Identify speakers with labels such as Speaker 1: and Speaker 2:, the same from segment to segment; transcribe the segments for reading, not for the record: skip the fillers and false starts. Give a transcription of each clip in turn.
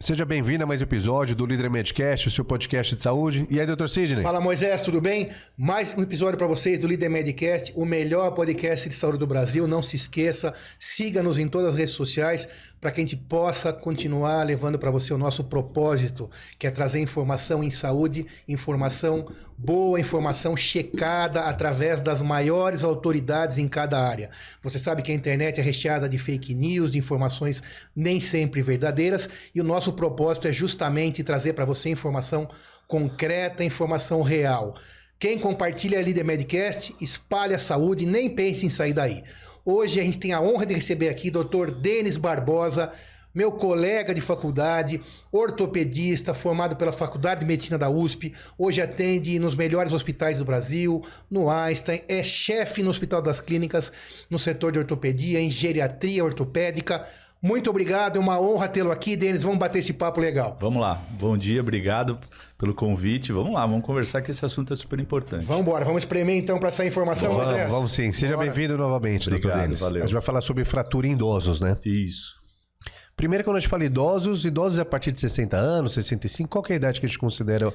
Speaker 1: Seja bem-vindo a mais um episódio do Líder Medcast, o seu podcast de saúde. E aí, Dr. Sidney?
Speaker 2: Fala, Moisés, tudo bem? Mais um episódio para vocês do Líder Medcast, o melhor podcast de saúde do Brasil. Não se esqueça, siga-nos em todas as redes sociais para que a gente possa continuar levando para você o nosso propósito, que é trazer informação em saúde, informação boa, informação checada através das maiores autoridades em cada área. Você sabe que a internet é recheada de fake news, de informações nem sempre verdadeiras, e o nosso propósito é justamente trazer para você informação concreta, informação real. Quem compartilha a Líder Medcast, espalha a saúde, nem pense em sair daí. Hoje a gente tem a honra de receber aqui o Dr. Denis Barbosa, meu colega de faculdade, ortopedista, formado pela Faculdade de Medicina da USP, hoje atende nos melhores hospitais do Brasil, no Einstein, é chefe no Hospital das Clínicas, no setor de ortopedia, em geriatria ortopédica. Muito obrigado, é uma honra tê-lo aqui, Denis. Vamos bater esse papo legal.
Speaker 3: Vamos lá. Bom dia, obrigado pelo convite. Vamos lá, vamos conversar que esse assunto é super importante.
Speaker 2: Vamos embora, vamos espremer então para essa informação, Moisés?
Speaker 1: Vamos sim. Seja bem-vindo novamente,
Speaker 3: Obrigado,
Speaker 1: Dr. Denis.
Speaker 3: valeu.
Speaker 1: A gente vai falar sobre fratura em idosos, né?
Speaker 3: Isso.
Speaker 1: Primeiro, quando a gente fala idosos é a partir de 60 anos, 65, qual que é a idade que a gente considera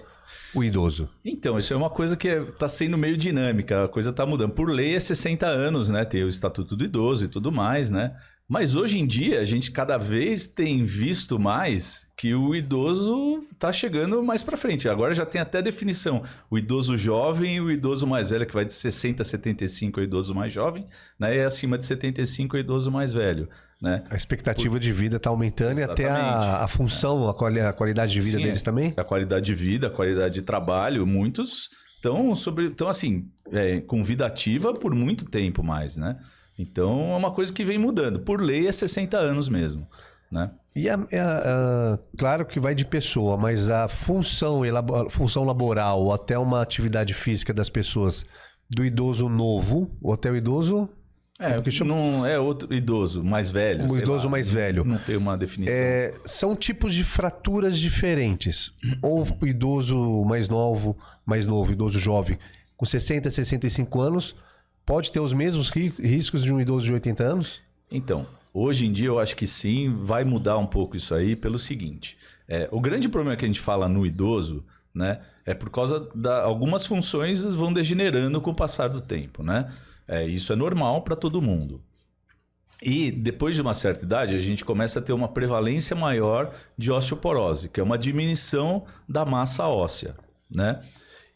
Speaker 1: o idoso?
Speaker 3: Então, isso é uma coisa que está sendo meio dinâmica, a coisa está mudando. Por lei é 60 anos, né? Tem o Estatuto do Idoso e tudo mais, né? Mas hoje em dia, a gente cada vez tem visto mais que o idoso está chegando mais para frente. Agora já tem até definição. O idoso jovem e o idoso mais velho, que vai de 60 a 75 é o idoso mais jovem, né? E acima de 75 é o idoso mais velho, né?
Speaker 1: A expectativa de vida está aumentando.
Speaker 3: Exatamente.
Speaker 1: E até a função, a qualidade de vida deles também?
Speaker 3: A qualidade de vida, a qualidade de trabalho, muitos estão assim, com vida ativa por muito tempo mais, né? Então, é uma coisa que vem mudando. Por lei, é 60 anos mesmo, né?
Speaker 1: E claro que vai de pessoa, mas a função laboral ou até uma atividade física das pessoas, do idoso novo ou até o idoso...
Speaker 3: Não é outro idoso, mais velho.
Speaker 1: O idoso mais velho.
Speaker 3: Não tem uma definição.
Speaker 1: São tipos de fraturas diferentes. Ou o idoso mais novo, idoso jovem, com 60, 65 anos... Pode ter os mesmos riscos de um idoso de 80 anos?
Speaker 3: Então, hoje em dia eu acho que sim, vai mudar um pouco isso aí pelo seguinte. O grande problema que a gente fala no idoso, né, é por causa algumas funções vão degenerando com o passar do tempo, né? Isso é normal para todo mundo. E depois de uma certa idade, a gente começa a ter uma prevalência maior de osteoporose, que é uma diminuição da massa óssea, né?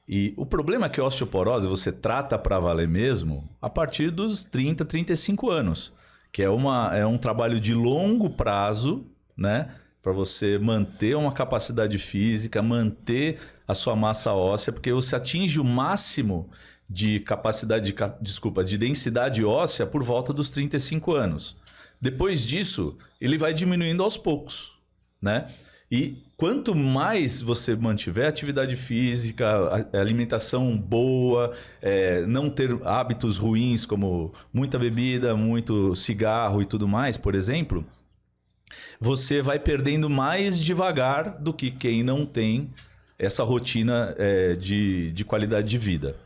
Speaker 3: E o problema é que a osteoporose você trata para valer mesmo a partir dos 30, 35 anos, que é um trabalho de longo prazo, né? Para você manter uma capacidade física, manter a sua massa óssea, porque você atinge o máximo de capacidade, de densidade óssea por volta dos 35 anos. Depois disso, ele vai diminuindo aos poucos, né? E quanto mais você mantiver atividade física, alimentação boa, não ter hábitos ruins como muita bebida, muito cigarro e tudo mais, por exemplo, você vai perdendo mais devagar do que quem não tem essa rotina de qualidade de vida.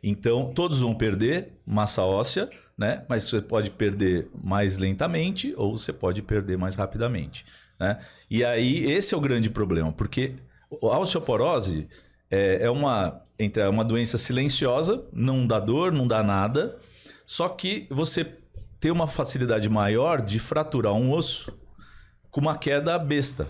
Speaker 3: Então, todos vão perder massa óssea, né? Mas você pode perder mais lentamente ou você pode perder mais rapidamente, né? E aí, esse é o grande problema, porque a osteoporose é uma doença silenciosa, não dá dor, não dá nada, só que você tem uma facilidade maior de fraturar um osso com uma queda besta,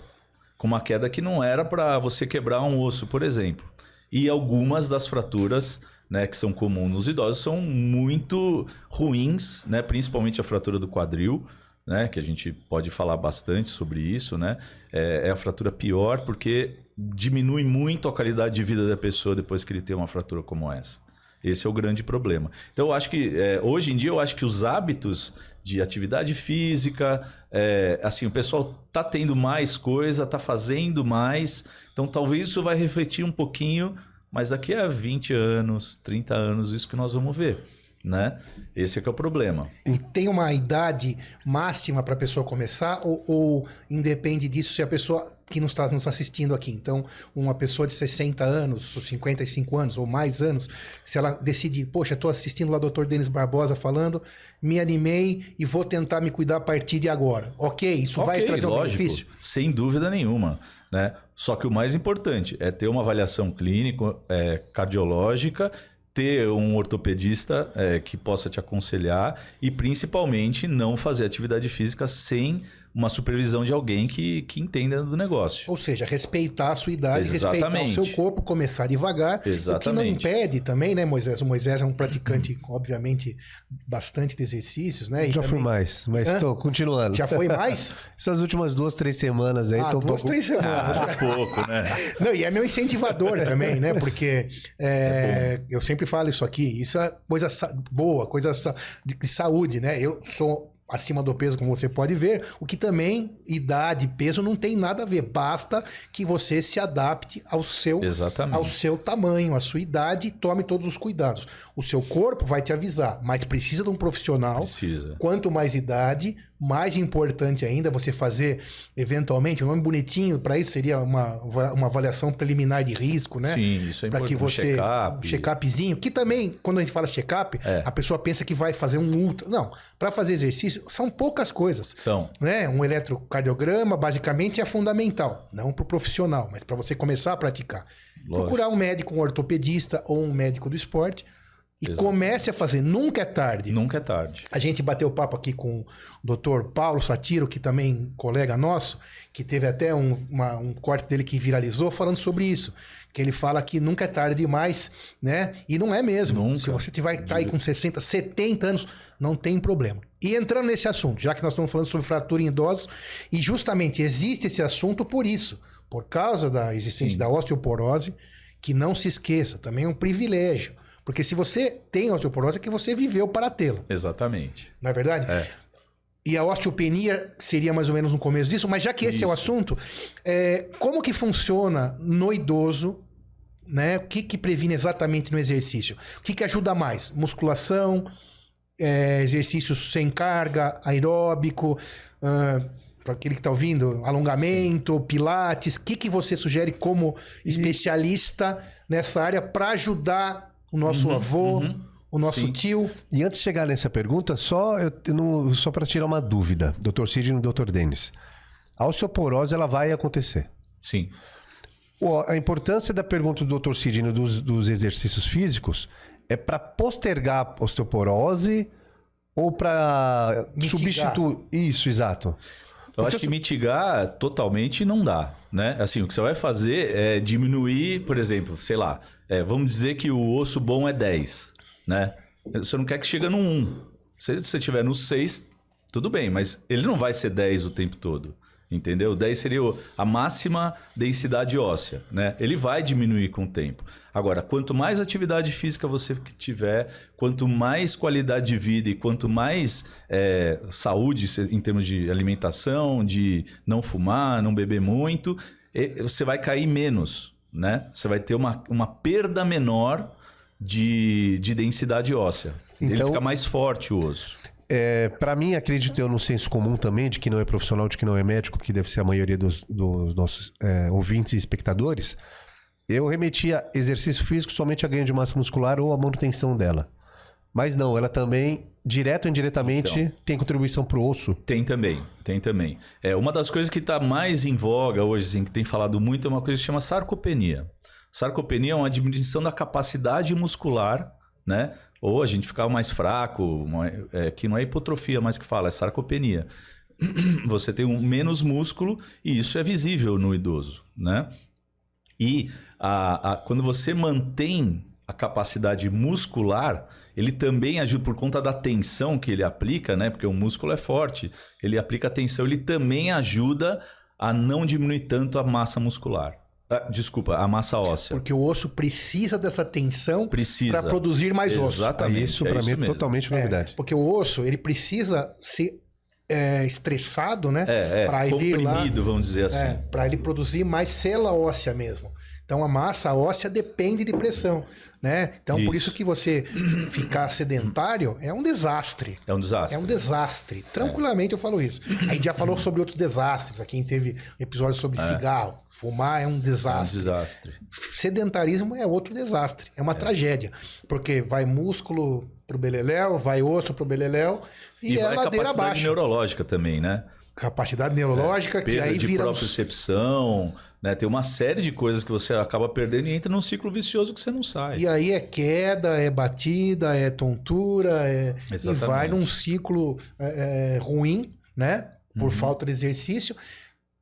Speaker 3: com uma queda que não era para você quebrar um osso, por exemplo. E algumas das fraturas, né, que são comuns nos idosos são muito ruins, né, principalmente a fratura do quadril, né, que a gente pode falar bastante sobre isso, né? É a fratura pior porque diminui muito a qualidade de vida da pessoa depois que ele tem uma fratura como essa. Esse é o grande problema. Então, eu acho que hoje em dia eu acho que os hábitos de atividade física, assim, o pessoal está tendo mais coisa, está fazendo mais. Então, talvez isso vai refletir um pouquinho, mas daqui a 20 anos, 30 anos, isso que nós vamos ver. né? Esse é que é o problema.
Speaker 2: E tem uma idade máxima para a pessoa começar ou independe disso se a pessoa que nos está assistindo aqui? Então, uma pessoa de 60 anos, ou 55 anos, ou mais anos, se ela decide, poxa, estou assistindo lá o Dr. Denis Barbosa falando, me animei e vou tentar me cuidar a partir de agora. Ok, isso vai trazer um benefício?
Speaker 3: Sem dúvida nenhuma, né? Só que o mais importante é ter uma avaliação clínica, cardiológica, ter um ortopedista que possa te aconselhar e, principalmente, não fazer atividade física sem uma supervisão de alguém que entenda do negócio.
Speaker 2: Ou seja, respeitar a sua idade,
Speaker 3: Exatamente.
Speaker 2: respeitar o seu corpo, começar devagar.
Speaker 3: Exatamente.
Speaker 2: O que não impede também, né, Moisés? O Moisés é um praticante, obviamente, bastante de exercícios, né?
Speaker 1: Já fui mais, mas estou continuando.
Speaker 2: Já foi mais?
Speaker 1: Essas últimas 2, 3 semanas aí... tô
Speaker 2: 2, 3 semanas.
Speaker 3: Pouco, né?
Speaker 2: Não, e é meu incentivador também, né? Porque eu sempre falo isso aqui, isso é coisa boa, coisa de saúde, né? Eu sou acima do peso, como você pode ver, o que também, idade, peso, não tem nada a ver. Basta que você se adapte ao seu tamanho, à sua idade e tome todos os cuidados. O seu corpo vai te avisar, mas precisa de um profissional.
Speaker 3: Precisa.
Speaker 2: Quanto mais idade, mais importante ainda você fazer, eventualmente, um nome bonitinho para isso seria uma avaliação preliminar de risco, né?
Speaker 3: Sim, isso é
Speaker 2: para que você
Speaker 3: um
Speaker 2: check-upzinho, que também, quando a gente fala check-up, a pessoa pensa que vai fazer um ultra. Não, para fazer exercício, são poucas coisas.
Speaker 3: São.
Speaker 2: Né? Um eletrocardiograma, basicamente, é fundamental. Não para o profissional, mas para você começar a praticar. Lógico. Procurar um médico, um ortopedista ou um médico do esporte e comece a fazer. Nunca é tarde.
Speaker 3: Nunca é tarde.
Speaker 2: A gente bateu papo aqui com o Dr. Paulo Satiro, que também é colega nosso, que teve até um corte dele que viralizou falando sobre isso. Que ele fala que nunca é tarde demais, né? E não é mesmo.
Speaker 3: Nunca.
Speaker 2: Se você vai estar aí com 60, 70 anos, não tem problema. E entrando nesse assunto, já que nós estamos falando sobre fratura em idosos, e justamente existe esse assunto por isso, por causa da existência da osteoporose, que não se esqueça, também é um privilégio. Porque se você tem osteoporose, é que você viveu para tê-la.
Speaker 3: Exatamente.
Speaker 2: Não é verdade?
Speaker 3: É.
Speaker 2: E a osteopenia seria mais ou menos no começo disso, mas já que esse é o assunto, como que funciona no idoso, né? O que previne exatamente no exercício? O que ajuda mais? Musculação, exercícios sem carga, aeróbico, para aquele que está ouvindo, alongamento, pilates. O que você sugere como especialista nessa área para ajudar o nosso avô, o nosso tio?
Speaker 1: E antes de chegar nessa pergunta, só para tirar uma dúvida, Dr. Sidney e Dr. Denis. A osteoporose, ela vai acontecer.
Speaker 3: Sim.
Speaker 1: A importância da pergunta do Dr. Sidney dos exercícios físicos é para postergar a osteoporose ou para substituir? Isso, exato.
Speaker 3: Eu acho que mitigar totalmente não dá, né? Assim, o que você vai fazer é diminuir, por exemplo, sei lá, vamos dizer que o osso bom é 10, né? Você não quer que chegue no 1. Se você estiver no 6, tudo bem, mas ele não vai ser 10 o tempo todo, entendeu? 10 seria a máxima densidade óssea, né? Ele vai diminuir com o tempo. Agora, quanto mais atividade física você tiver, quanto mais qualidade de vida e quanto mais saúde em termos de alimentação, de não fumar, não beber muito, você vai cair menos, né? Você vai ter uma perda menor de densidade óssea. Então, ele fica mais forte o osso.
Speaker 1: Para mim, acredito eu no senso comum também, de que não é profissional, de que não é médico, que deve ser a maioria dos nossos ouvintes e espectadores, eu remetia exercício físico somente a ganho de massa muscular ou a manutenção dela. Mas não, ela também, direto ou indiretamente, tem contribuição para o osso.
Speaker 3: Tem também. Uma das coisas que está mais em voga hoje, assim, que tem falado muito, é uma coisa que se chama sarcopenia. Sarcopenia é uma diminuição da capacidade muscular, né? Ou a gente ficar mais fraco, que não é hipotrofia mais que fala, é sarcopenia. Você tem menos músculo e isso é visível no idoso, né? E quando você mantém a capacidade muscular, ele também ajuda por conta da tensão que ele aplica, né? Porque o músculo é forte, ele aplica tensão, ele também ajuda a não diminuir tanto a massa muscular. Desculpa, a massa óssea.
Speaker 2: Porque o osso precisa dessa tensão para produzir mais osso.
Speaker 3: Exatamente.
Speaker 1: Isso para mim é totalmente novidade.
Speaker 2: Porque o osso, ele precisa ser estressado, né?
Speaker 3: Para comprimido, vamos dizer assim.
Speaker 2: Para ele produzir mais célula óssea mesmo. Então a massa óssea depende de pressão, né? Então por isso que você ficar sedentário é um desastre.
Speaker 3: É um desastre.
Speaker 2: É um desastre. Tranquilamente eu falo isso. A gente já falou sobre outros desastres. Aqui a gente teve um episódio sobre cigarro. Fumar é um desastre.
Speaker 3: É um desastre.
Speaker 2: Sedentarismo é outro desastre. É uma tragédia. Porque vai músculo pro beleléu, vai osso pro beleléu e é
Speaker 3: vai
Speaker 2: ladeira
Speaker 3: capacidade
Speaker 2: abaixo.
Speaker 3: neurológica também, né?
Speaker 2: Capacidade neurológica, que
Speaker 3: Perda
Speaker 2: aí
Speaker 3: de
Speaker 2: vira...
Speaker 3: propriocepção, né? Tem uma série de coisas que você acaba perdendo e entra num ciclo vicioso que você não sai.
Speaker 2: E aí é queda, é batida, é tontura, e
Speaker 3: Exatamente.
Speaker 2: vai num ciclo ruim, né? Por falta de exercício,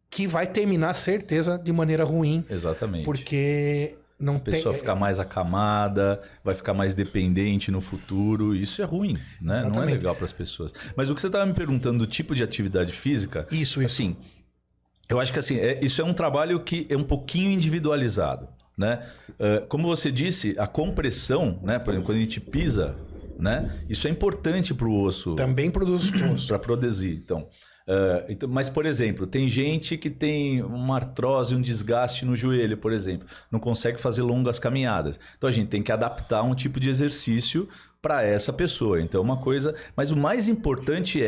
Speaker 2: que vai terminar, certeza, de maneira ruim.
Speaker 3: Exatamente.
Speaker 2: Porque não
Speaker 3: A pessoa fica mais acamada, vai ficar mais dependente no futuro. Isso é ruim, né?
Speaker 2: Exatamente.
Speaker 3: Não é legal para as pessoas. Mas o que você estava me perguntando do tipo de atividade física...
Speaker 2: Isso.
Speaker 3: Assim, eu acho que assim, isso é um trabalho que é um pouquinho individualizado, né? Como você disse, a compressão, né? Por exemplo, quando a gente pisa, né? Isso é importante para o osso.
Speaker 2: Também produz osso.
Speaker 3: Para produzir, então... mas, por exemplo, tem gente que tem uma artrose, um desgaste no joelho, por exemplo, não consegue fazer longas caminhadas. Então a gente tem que adaptar um tipo de exercício para essa pessoa. Então, uma coisa. Mas o mais importante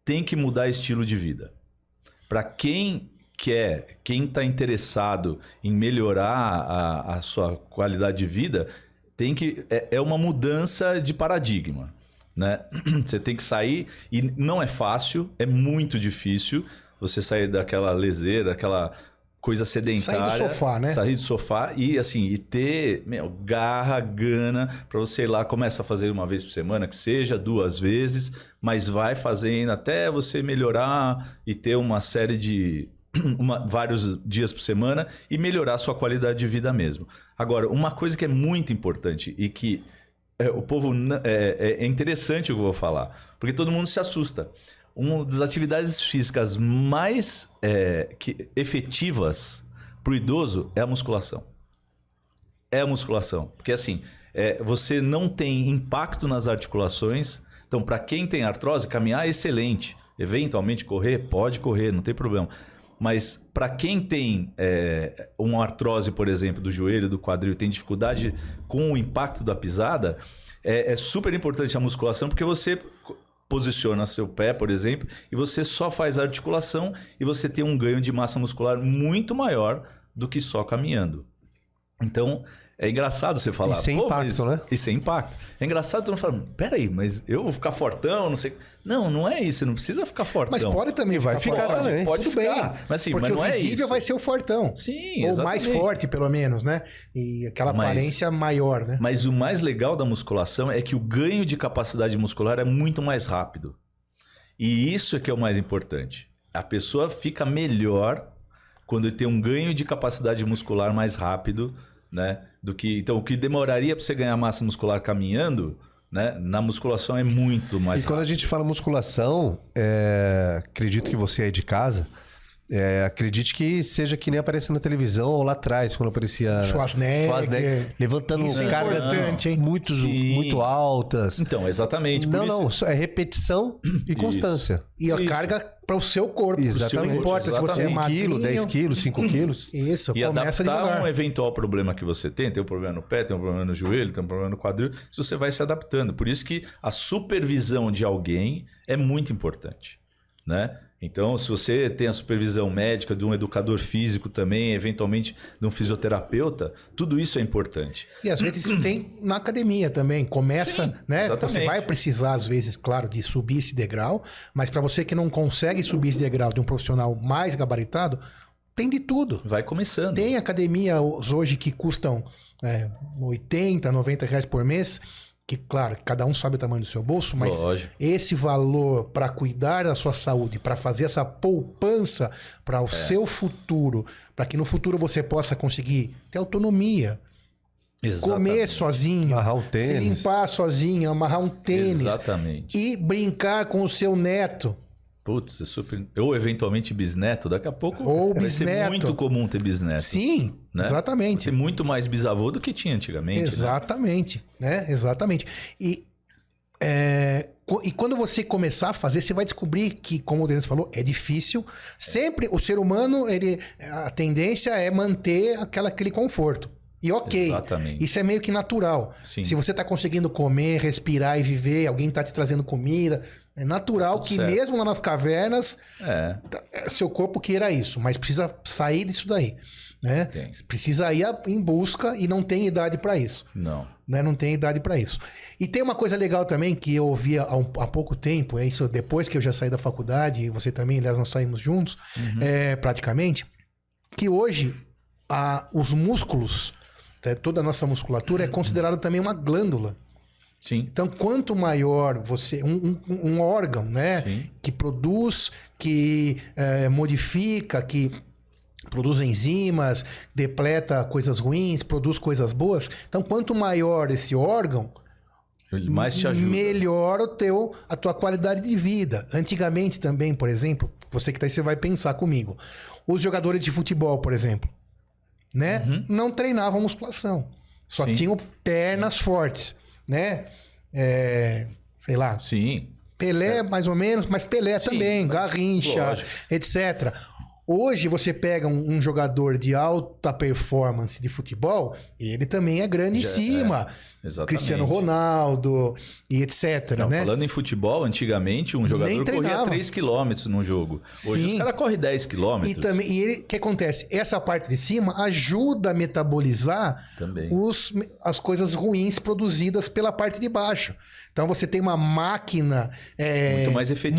Speaker 3: tem que mudar estilo de vida. Para quem está interessado em melhorar a sua qualidade de vida, é uma mudança de paradigma. Né? Você tem que sair, e não é fácil, é muito difícil você sair daquela leseira, daquela coisa sedentária.
Speaker 2: Sair do sofá, né?
Speaker 3: Sair do sofá e assim, e ter garra, gana para você ir lá, começa a fazer uma vez por semana, que seja 2 vezes, mas vai fazendo até você melhorar e ter uma série de vários dias por semana e melhorar a sua qualidade de vida mesmo. Agora, uma coisa que é muito importante e que o povo... É interessante o que eu vou falar, porque todo mundo se assusta. Uma das atividades físicas mais efetivas para o idoso é a musculação. É a musculação. Porque assim, você não tem impacto nas articulações. Então, para quem tem artrose, caminhar é excelente. Eventualmente correr, pode correr, não tem problema. Mas para quem tem uma artrose, por exemplo, do joelho, do quadril, tem dificuldade com o impacto da pisada, é super importante a musculação, porque você posiciona seu pé, por exemplo, e você só faz a articulação e você tem um ganho de massa muscular muito maior do que só caminhando. Então, é engraçado você falar...
Speaker 1: E sem impacto, né?
Speaker 3: E sem impacto. É engraçado tu não falar, peraí, mas eu vou ficar fortão, não sei... Não é isso, você não precisa ficar fortão.
Speaker 2: Mas pode também
Speaker 1: vai ficar
Speaker 2: fortão.
Speaker 1: também.
Speaker 3: Pode
Speaker 2: Tudo
Speaker 3: ficar.
Speaker 2: bem.
Speaker 3: Mas, assim,
Speaker 2: porque
Speaker 3: mas não
Speaker 2: o
Speaker 3: é
Speaker 2: visível
Speaker 3: isso.
Speaker 2: vai ser o fortão.
Speaker 3: Sim,
Speaker 2: Ou
Speaker 3: exatamente.
Speaker 2: mais forte, pelo menos, né? E aquela aparência maior, né?
Speaker 3: Mas o mais legal da musculação é que o ganho de capacidade muscular é muito mais rápido. E isso é que é o mais importante. A pessoa fica melhor quando tem um ganho de capacidade muscular mais rápido, né? Então, o que demoraria para você ganhar massa muscular caminhando, né? Na musculação é muito mais
Speaker 1: rápido. E quando a gente fala musculação, acredito que você aí de casa, acredite que seja que nem apareceu na televisão ou lá atrás, quando aparecia
Speaker 2: Schwarzenegger
Speaker 1: levantando cargas muito altas.
Speaker 3: Então, exatamente.
Speaker 1: Não, é repetição e constância.
Speaker 2: E a carga para o seu corpo.
Speaker 1: Exatamente.
Speaker 2: Não importa se você é
Speaker 1: 1 quilo, 10 quilos, 5 quilos.
Speaker 2: Isso,
Speaker 3: e
Speaker 2: começa
Speaker 3: adaptar
Speaker 2: devagar.
Speaker 3: um eventual problema que você tem um problema no pé, tem um problema no joelho, tem um problema no quadril, se você vai se adaptando. Por isso que a supervisão de alguém é muito importante, né? Então, se você tem a supervisão médica de um educador físico também, eventualmente de um fisioterapeuta, tudo isso é importante.
Speaker 2: E às vezes isso tem na academia também. Começa,
Speaker 3: Sim,
Speaker 2: né?
Speaker 3: exatamente.
Speaker 2: Você vai precisar, às vezes, claro, de subir esse degrau, mas para você que não consegue subir esse degrau de um profissional mais gabaritado, tem de tudo.
Speaker 3: Vai começando.
Speaker 2: Tem academias hoje que custam 80, 90 reais por mês. Que, claro, cada um sabe o tamanho do seu bolso, mas esse valor para cuidar da sua saúde, para fazer essa poupança para o seu futuro, para que no futuro você possa conseguir ter autonomia, comer sozinho,
Speaker 1: amarrar um tênis,
Speaker 2: se limpar sozinho, amarrar um tênis,
Speaker 3: exatamente,
Speaker 2: e brincar com o seu neto.
Speaker 3: Putz, é super... Ou eventualmente bisneto, daqui a pouco
Speaker 2: ou
Speaker 3: vai
Speaker 2: bisneto.
Speaker 3: ser muito comum ter bisneto.
Speaker 2: Sim, né? Exatamente.
Speaker 3: Tem muito mais bisavô do que tinha antigamente.
Speaker 2: Exatamente, né? Exatamente. E E quando você começar a fazer, você vai descobrir que, como o Denis falou, é difícil. Sempre o ser humano, a tendência é manter aquele conforto. E ok,
Speaker 3: Exatamente.
Speaker 2: isso é meio que natural.
Speaker 3: Sim.
Speaker 2: Se você está conseguindo comer, respirar e viver, alguém está te trazendo comida, é natural que
Speaker 3: certo.
Speaker 2: mesmo lá nas cavernas, seu corpo queira isso. Mas precisa sair disso daí. Né? Precisa ir em busca e não tem idade para isso.
Speaker 3: Não.
Speaker 2: Né? Não tem idade para isso. E tem uma coisa legal também que eu ouvi há pouco tempo, é isso depois que eu já saí da faculdade, e você também, aliás, nós saímos juntos, praticamente, que hoje os músculos, toda a nossa musculatura é considerada também uma glândula.
Speaker 3: Sim.
Speaker 2: Então, quanto maior você... Um órgão, né?
Speaker 3: Sim.
Speaker 2: Que produz, que modifica, que produz enzimas, depleta coisas ruins, produz coisas boas. Então, quanto maior esse órgão,
Speaker 3: ele mais te ajuda.
Speaker 2: Melhor a tua qualidade de vida. Antigamente também, por exemplo, você que tá aí, você vai pensar comigo. Os jogadores de futebol, por exemplo, né? Não treinavam musculação. Só tinham pernas fortes, né? Sei lá.
Speaker 3: Sim.
Speaker 2: Pelé, mais ou menos, mas Pelé também,
Speaker 3: mas,
Speaker 2: Garrincha,
Speaker 3: lógico.
Speaker 2: etc. Hoje você pega um jogador de alta performance de futebol, ele também é grande em cima.
Speaker 3: Exatamente.
Speaker 2: Cristiano Ronaldo e etc.
Speaker 3: Não,
Speaker 2: né?
Speaker 3: falando em futebol, antigamente um jogador corria 3 km num jogo. Hoje os caras correm 10 km.
Speaker 2: E o que acontece? Essa parte de cima ajuda a metabolizar
Speaker 3: também
Speaker 2: as coisas ruins produzidas pela parte de baixo. Então você tem uma máquina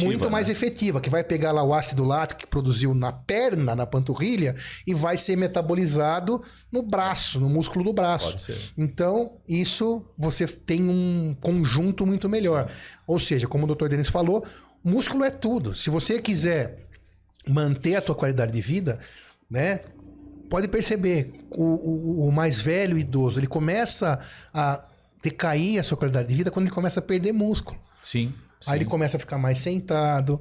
Speaker 2: muito mais efetiva, que vai pegar lá o ácido lático que produziu na perna, na panturrilha, e vai ser metabolizado no braço, no músculo do braço.
Speaker 3: Pode ser.
Speaker 2: Então, isso você tem um conjunto muito melhor. Ou seja, como o Dr. Denis falou, músculo é tudo. Se você quiser manter a tua qualidade de vida, né? Pode perceber, o mais velho, o idoso, ele começa a decair a sua qualidade de vida quando ele começa a perder músculo.
Speaker 3: Sim.
Speaker 2: Aí ele começa a ficar mais sentado,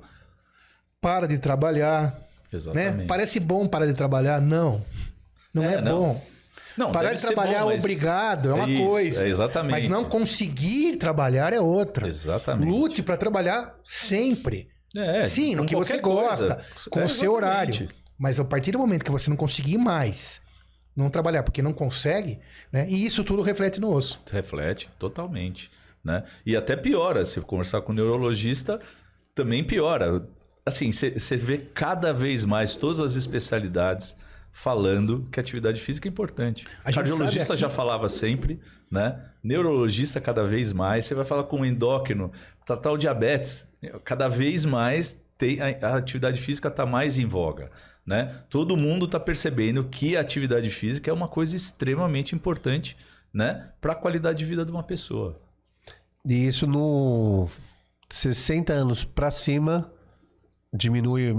Speaker 2: para de trabalhar.
Speaker 3: Exatamente.
Speaker 2: Né? Parece bom parar de trabalhar? Não. Não é bom.
Speaker 3: Não,
Speaker 2: parar de trabalhar obrigado é uma coisa.
Speaker 3: Exatamente.
Speaker 2: Mas não conseguir trabalhar é outra.
Speaker 3: Exatamente.
Speaker 2: Lute para trabalhar sempre. Sim, no que você gosta, com o seu horário. Mas a partir do momento que você não conseguir mais não trabalhar, porque não consegue, né? E isso tudo reflete no osso.
Speaker 3: Reflete, totalmente. Né? E até piora, se conversar com o neurologista, também piora. Assim, você vê cada vez mais todas as especialidades falando que a atividade física é importante. O cardiologista já falava sempre, né? Neurologista cada vez mais. Você vai falar com um endócrino, tratar o diabetes. Cada vez mais a atividade física está mais em voga. Né? Todo mundo está percebendo que a atividade física é uma coisa extremamente importante, né? Para a qualidade de vida de uma pessoa.
Speaker 1: E isso no 60 anos para cima diminui,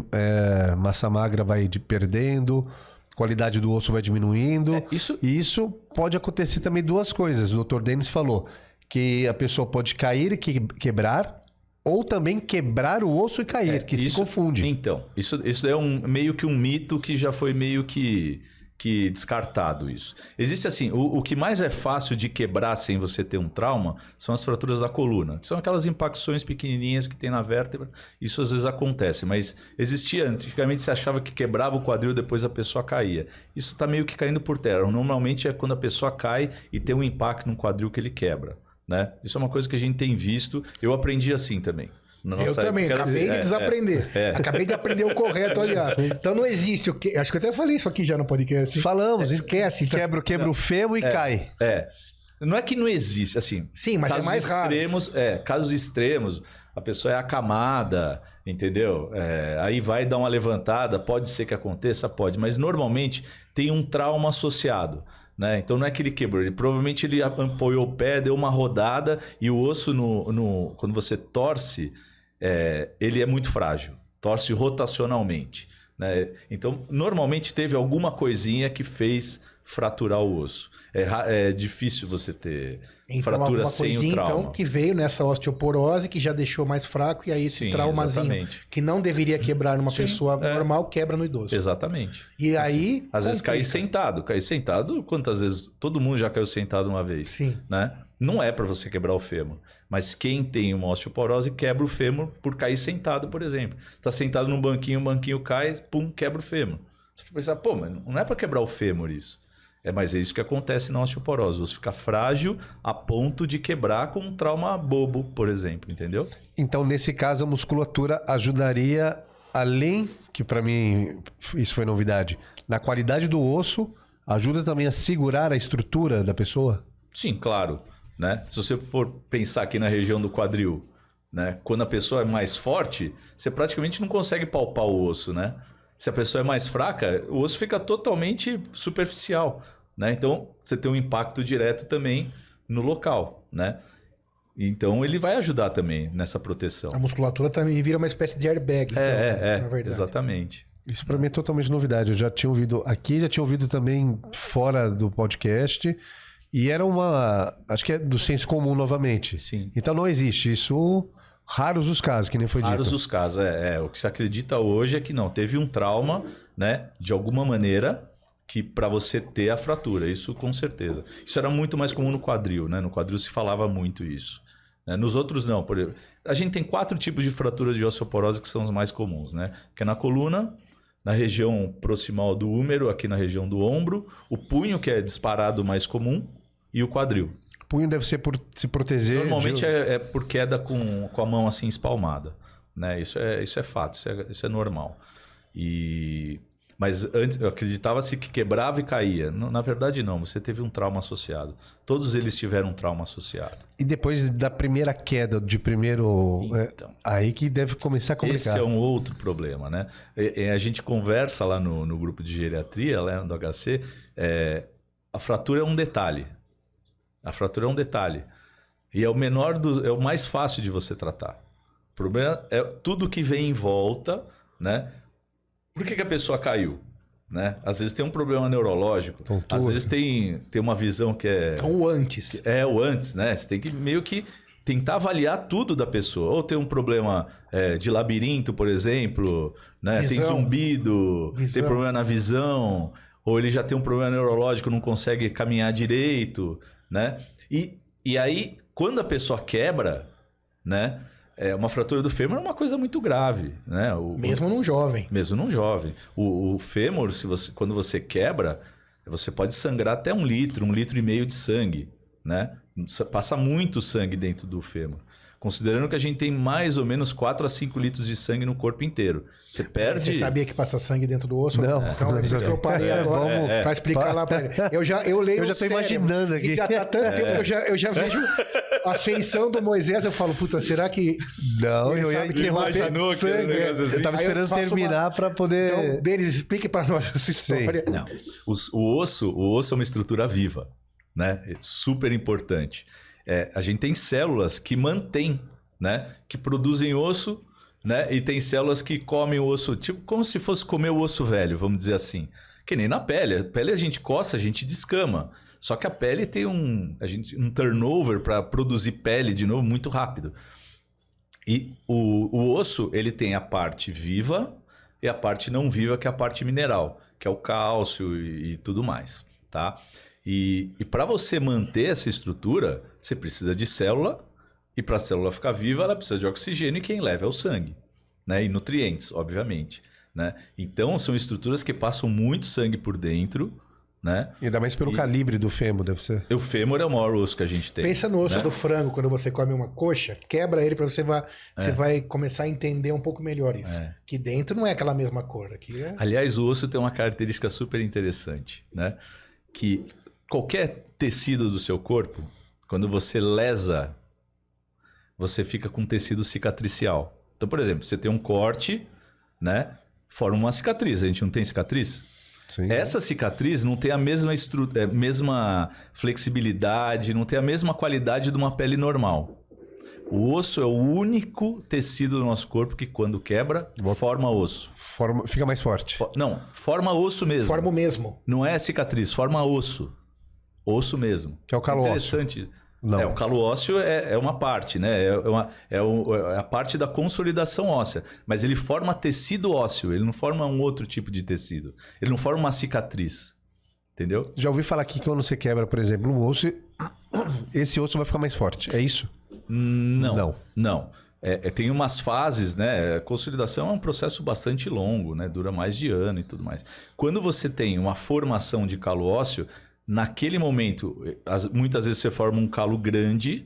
Speaker 1: massa magra vai perdendo, qualidade do osso vai diminuindo. E isso pode acontecer também duas coisas. O Dr. Denis falou que a pessoa pode cair e quebrar, ou também quebrar o osso e cair, que se confunde.
Speaker 3: Então, isso é meio que um mito que já foi meio que descartado isso. Existe assim, o que mais é fácil de quebrar sem você ter um trauma são as fraturas da coluna, que são aquelas impacções pequenininhas que tem na vértebra. Isso às vezes acontece, mas antigamente você achava que quebrava o quadril e depois a pessoa caía. Isso está meio que caindo por terra. Normalmente é quando a pessoa cai e tem um impacto no quadril que ele quebra. Né? Isso é uma coisa que a gente tem visto. Eu aprendi assim também.
Speaker 2: Eu também, acabei de desaprender. Acabei de aprender o correto, aliás. Então não existe. Acho que eu até falei isso aqui já no podcast.
Speaker 1: Falamos.
Speaker 2: Esquece.
Speaker 1: Quebra o fêmur e cai.
Speaker 3: Não é que não existe, assim.
Speaker 2: Sim, mas é mais raro.
Speaker 3: Casos extremos, a pessoa é acamada, entendeu? Aí vai dar uma levantada, pode ser que aconteça, pode. Mas normalmente tem um trauma associado. Né? Então não é que ele quebrou, provavelmente ele apoiou o pé, deu uma rodada e o osso, quando você torce, ele é muito frágil, torce rotacionalmente. Né? Então normalmente teve alguma coisinha que fez fraturar o osso. É difícil você ter fratura
Speaker 2: alguma
Speaker 3: sem o
Speaker 2: coisinha,
Speaker 3: trauma.
Speaker 2: então, que veio nessa osteoporose, que já deixou mais fraco, e aí esse
Speaker 3: Sim,
Speaker 2: traumazinho
Speaker 3: exatamente.
Speaker 2: que não deveria quebrar numa
Speaker 3: Sim,
Speaker 2: pessoa normal, quebra no idoso.
Speaker 3: Exatamente.
Speaker 2: E aí...
Speaker 3: Às vezes cair
Speaker 2: complica.
Speaker 3: sentado. Cair sentado, quantas vezes? Todo mundo já caiu sentado uma vez.
Speaker 2: Sim.
Speaker 3: Né? Não é para você quebrar o fêmur. Mas quem tem uma osteoporose quebra o fêmur por cair sentado, por exemplo. Tá sentado num banquinho, o banquinho cai, pum, quebra o fêmur. Você vai pensar, pô, mas não é para quebrar o fêmur isso. Mas é isso que acontece na osteoporose. Você fica frágil a ponto de quebrar com um trauma bobo, por exemplo, entendeu?
Speaker 1: Então, nesse caso, a musculatura ajudaria, além, que para mim isso foi novidade, na qualidade do osso, ajuda também a segurar a estrutura da pessoa?
Speaker 3: Sim, claro. Né? Se você for pensar aqui na região do quadril, né? Quando a pessoa é mais forte, você praticamente não consegue palpar o osso, né? Se a pessoa é mais fraca, o osso fica totalmente superficial, né? Então, você tem um impacto direto também no local, né? Então, ele vai ajudar também nessa proteção.
Speaker 2: A musculatura também vira uma espécie de airbag, então, na verdade.
Speaker 3: Exatamente.
Speaker 1: Isso para mim é totalmente novidade. Eu já tinha ouvido aqui, já tinha ouvido também fora do podcast. E era acho que é do senso comum novamente.
Speaker 3: Sim.
Speaker 1: Então não existe. Isso, raros os casos, que nem foi dito.
Speaker 3: Raros os casos. O que se acredita hoje é que não. Teve um trauma, né? De alguma maneira, que para você ter a fratura. Isso com certeza. Isso era muito mais comum no quadril, né? No quadril se falava muito isso. Nos outros não. A gente tem 4 tipos de fratura de osteoporose que são os mais comuns, né? Que é na coluna, na região proximal do úmero, aqui na região do ombro, o punho, que é disparado mais comum, e o quadril.
Speaker 1: O punho deve ser por se proteger.
Speaker 3: Normalmente é por queda com a mão assim espalmada, né? Isso é fato, isso é normal. Mas antes eu acreditava-se que quebrava e caía. Na verdade não, você teve um trauma associado. Todos eles tiveram um trauma associado.
Speaker 1: E depois da primeira queda, de primeiro...
Speaker 3: Então,
Speaker 1: aí que deve começar a complicar.
Speaker 3: esse é um outro problema, né? A gente conversa lá no grupo de geriatria, lá do HC, a fratura é um detalhe. A fratura é um detalhe. E é o mais fácil de você tratar. O problema é tudo que vem em volta, né? Por que a pessoa caiu? Né? Às vezes tem um problema neurológico.
Speaker 1: Tontura.
Speaker 3: Às vezes tem uma visão que é...
Speaker 2: Então, o antes.
Speaker 3: O antes, né? Você tem que meio que tentar avaliar tudo da pessoa. Ou tem um problema de labirinto, por exemplo, né? Tem zumbido, tem problema na visão, ou ele já tem um problema neurológico, não consegue caminhar direito, né? E aí, quando a pessoa quebra, né? Uma fratura do fêmur é uma coisa muito grave, né?
Speaker 2: Mesmo num jovem.
Speaker 3: Mesmo num jovem. O fêmur, quando você quebra, você pode sangrar até 1 litro, 1,5 litro de sangue, né? Passa muito sangue dentro do fêmur. Considerando que a gente tem mais ou menos 4 a 5 litros de sangue no corpo inteiro. Você perde...
Speaker 2: Você sabia que passa sangue dentto do osso?
Speaker 1: Não.
Speaker 2: Então, é isso que eu parei agora para explicar lá para ele. Eu leio
Speaker 1: Eu já tô imaginando aqui.
Speaker 2: E já tá tanto tempo, eu já vejo a feição do Moisés. Eu falo, puta, será que...
Speaker 1: Não,
Speaker 2: ele
Speaker 1: eu ia
Speaker 2: sabe que
Speaker 1: interromper.
Speaker 3: imaginou que era um negócio assim?
Speaker 1: Eu tava
Speaker 2: Aí eu
Speaker 1: esperando
Speaker 2: faço
Speaker 1: terminar para poder...
Speaker 2: Então, Denis, explique para nós essa história.
Speaker 3: Não. O osso é uma estrutura viva, né? É super importante. A gente tem células que mantêm, né? Que produzem osso, né? E tem células que comem o osso, tipo como se fosse comer o osso velho, vamos dizer assim. Que nem na pele. A pele a gente coça, a gente descama. Só que a pele tem um turnover para produzir pele de novo muito rápido. E o osso, ele tem a parte viva e a parte não viva, que é a parte mineral, que é o cálcio e tudo mais, tá? E para você manter essa estrutura, você precisa de célula, e para a célula ficar viva, ela precisa de oxigênio, e quem leva é o sangue, né? E nutrientes, obviamente, né? Então, são estruturas que passam muito sangue por dentro, né?
Speaker 1: E ainda mais pelo calibre do fêmur, deve ser.
Speaker 3: O fêmur é o maior osso que a gente tem.
Speaker 2: Pensa no osso, né, do frango, quando você come uma coxa, quebra ele para você vai começar a entender um pouco melhor isso. Que dentro não é aquela mesma cor. Aqui
Speaker 3: Aliás, o osso tem uma característica super interessante, né? Que qualquer tecido do seu corpo, quando você lesa, você fica com tecido cicatricial. Então, por exemplo, você tem um corte, né? Forma uma cicatriz. A gente não tem cicatriz?
Speaker 1: Sim.
Speaker 3: Essa cicatriz não tem a mesma flexibilidade, não tem a mesma qualidade de uma pele normal. O osso é o único tecido do nosso corpo que, quando quebra, forma osso.
Speaker 1: Fica mais forte.
Speaker 3: Não, forma osso mesmo.
Speaker 2: Forma o mesmo.
Speaker 3: Não é cicatriz, forma osso. Osso mesmo.
Speaker 1: Que é o calo ósseo.
Speaker 3: Interessante.
Speaker 1: Não.
Speaker 3: O calo ósseo é uma parte, né? É a parte da consolidação óssea. Mas ele forma tecido ósseo, ele não forma um outro tipo de tecido. Ele não forma uma cicatriz. Entendeu?
Speaker 1: Já ouvi falar aqui que quando você quebra, por exemplo, um osso, esse osso vai ficar mais forte. É isso?
Speaker 3: Não. Tem umas fases, né? A consolidação é um processo bastante longo, né? Dura mais de ano e tudo mais. Quando você tem uma formação de calo ósseo, naquele momento, muitas vezes você forma um calo grande,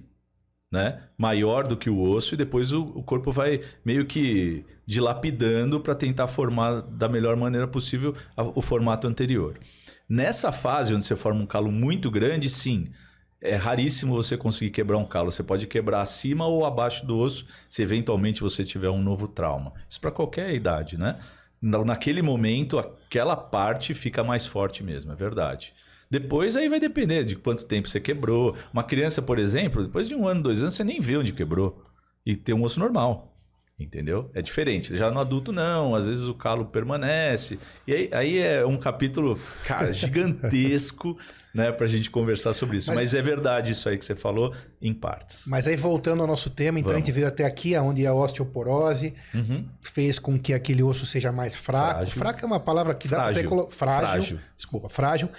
Speaker 3: né? Maior do que o osso, e depois o corpo vai meio que dilapidando para tentar formar da melhor maneira possível o formato anterior. Nessa fase, onde você forma um calo muito grande, sim, é raríssimo você conseguir quebrar um calo. Você pode quebrar acima ou abaixo do osso, se eventualmente você tiver um novo trauma. Isso para qualquer idade, né? Naquele momento, aquela parte fica mais forte mesmo, é verdade. Depois aí vai depender de quanto tempo você quebrou. Uma criança, por exemplo, depois de 1 ano, 2 anos, você nem vê onde quebrou. E tem um osso normal. Entendeu? É diferente. Já no adulto, não. Às vezes o calo permanece. E aí é um capítulo, cara, gigantesco, né, pra gente conversar sobre isso. Mas é verdade isso aí que você falou, em partes.
Speaker 2: Mas aí, voltando ao nosso tema, então a gente veio até aqui, onde a osteoporose fez com que aquele osso seja mais fraco. Fraco é uma palavra que dá para até colocar. Frágil. Desculpa, frágil.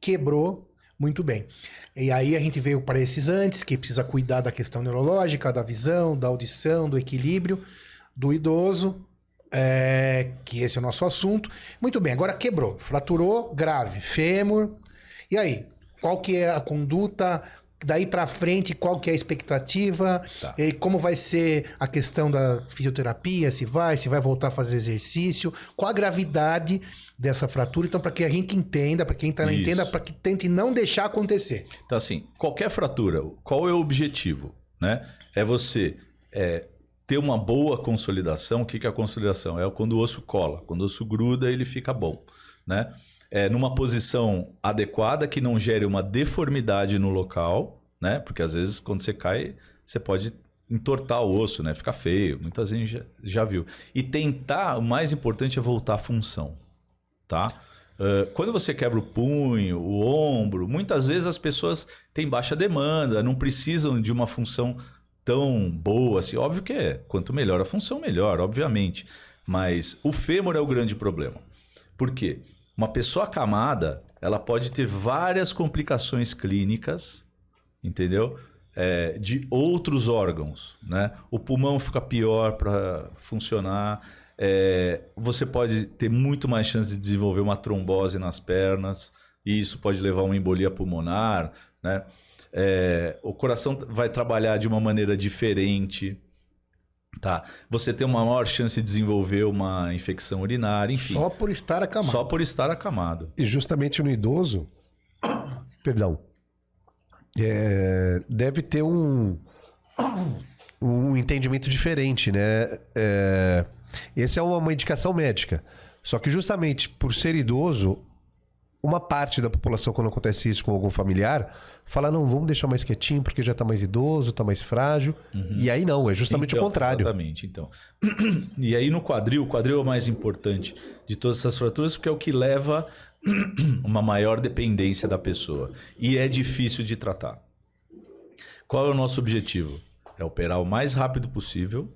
Speaker 2: Quebrou muito bem. E aí a gente veio para esses antes, que precisa cuidar da questão neurológica, da visão, da audição, do equilíbrio, do idoso, que esse é o nosso assunto. Muito bem, agora quebrou, fraturou, grave, fêmur. E aí, qual que é a conduta? Daí para frente, qual que é a expectativa?
Speaker 3: Tá.
Speaker 2: E como vai ser a questão da fisioterapia? Se vai voltar a fazer exercício? Qual a gravidade dessa fratura? Então, para que a gente entenda, para quem não entenda, para que tente não deixar acontecer.
Speaker 3: Então, assim, qualquer fratura, qual é o objetivo? Né? É você ter uma boa consolidação. O que é a consolidação? É quando o osso cola. Quando o osso gruda, ele fica bom. Né? Numa posição adequada, que não gere uma deformidade no local, né? Porque às vezes quando você cai, você pode entortar o osso, né? Fica feio, muitas vezes já viu. E tentar, o mais importante é voltar à função, tá? Quando você quebra o punho, o ombro, muitas vezes as pessoas têm baixa demanda, não precisam de uma função tão boa assim. Óbvio que quanto melhor a função, melhor, obviamente. Mas o fêmur é o grande problema. Por quê? Uma pessoa acamada, ela pode ter várias complicações clínicas, entendeu? De outros órgãos, né? O pulmão fica pior para funcionar. Você pode ter muito mais chance de desenvolver uma trombose nas pernas. E isso pode levar a uma embolia pulmonar, né? O coração vai trabalhar de uma maneira diferente. Tá. Você tem uma maior chance de desenvolver uma infecção urinária, enfim.
Speaker 2: Só por estar acamado.
Speaker 3: Só por estar acamado.
Speaker 1: E justamente no idoso, perdão, deve ter um entendimento diferente, né? Essa é uma indicação médica. Só que justamente por ser idoso, uma parte da população, quando acontece isso com algum familiar, fala, não, vamos deixar mais quietinho porque já está mais idoso, está mais frágil. E aí não, é justamente o contrário.
Speaker 3: Exatamente, então. E aí no quadril, o quadril é o mais importante de todas essas fraturas porque é o que leva uma maior dependência da pessoa. E é difícil de tratar. Qual é o nosso objetivo? É operar o mais rápido possível.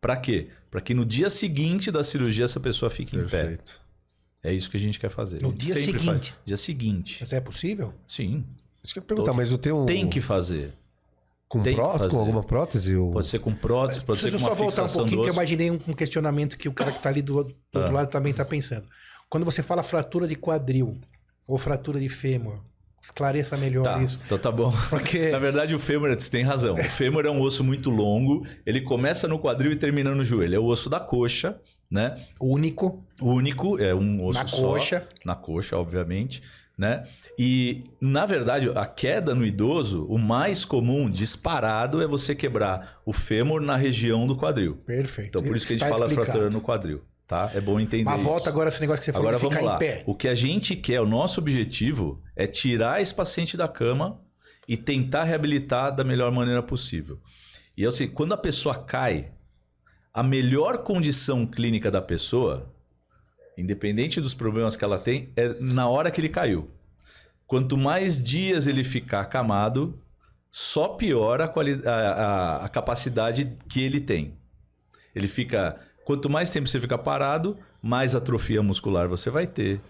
Speaker 3: Para quê? Para que no dia seguinte da cirurgia essa pessoa fique em pé. É isso que a gente quer fazer.
Speaker 2: No dia seguinte?
Speaker 3: Dia seguinte.
Speaker 2: Mas é possível?
Speaker 3: Sim.
Speaker 1: Isso que eu ia perguntar, mas eu tenho...
Speaker 3: Tem que fazer.
Speaker 1: Com alguma prótese?
Speaker 3: Pode ser com prótese, pode ser com uma fixação do osso.
Speaker 2: Deixa eu só voltar um pouquinho, que eu imaginei um questionamento que o cara que está ali do outro lado também está pensando. Quando você fala fratura de quadril ou fratura de fêmur, esclareça melhor isso.
Speaker 3: Então tá bom.
Speaker 2: Porque...
Speaker 3: Na verdade, o fêmur, você tem razão. O fêmur é um osso muito longo, ele começa no quadril e termina no joelho. É o osso da coxa, né?
Speaker 2: Único,
Speaker 3: é um osso só. Na coxa, obviamente, né? E, na verdade, a queda no idoso, o mais comum, disparado, é você quebrar o fêmur na região do quadril.
Speaker 2: Perfeito.
Speaker 3: Então, por isso que a gente fala fratura no quadril, tá? É bom entender
Speaker 2: Mas
Speaker 3: isso.
Speaker 2: volta agora esse negócio que você falou
Speaker 3: agora,
Speaker 2: de ficar
Speaker 3: vamos lá.
Speaker 2: em pé.
Speaker 3: O que a gente quer, o nosso objetivo, é tirar esse paciente da cama e tentar reabilitar da melhor maneira possível. E assim, quando a pessoa cai, a melhor condição clínica da pessoa, independente dos problemas que ela tem, é na hora que ele caiu. Quanto mais dias ele ficar acamado, só piora a capacidade que ele tem. Ele fica... Quanto mais tempo você fica parado, mais atrofia muscular você vai ter.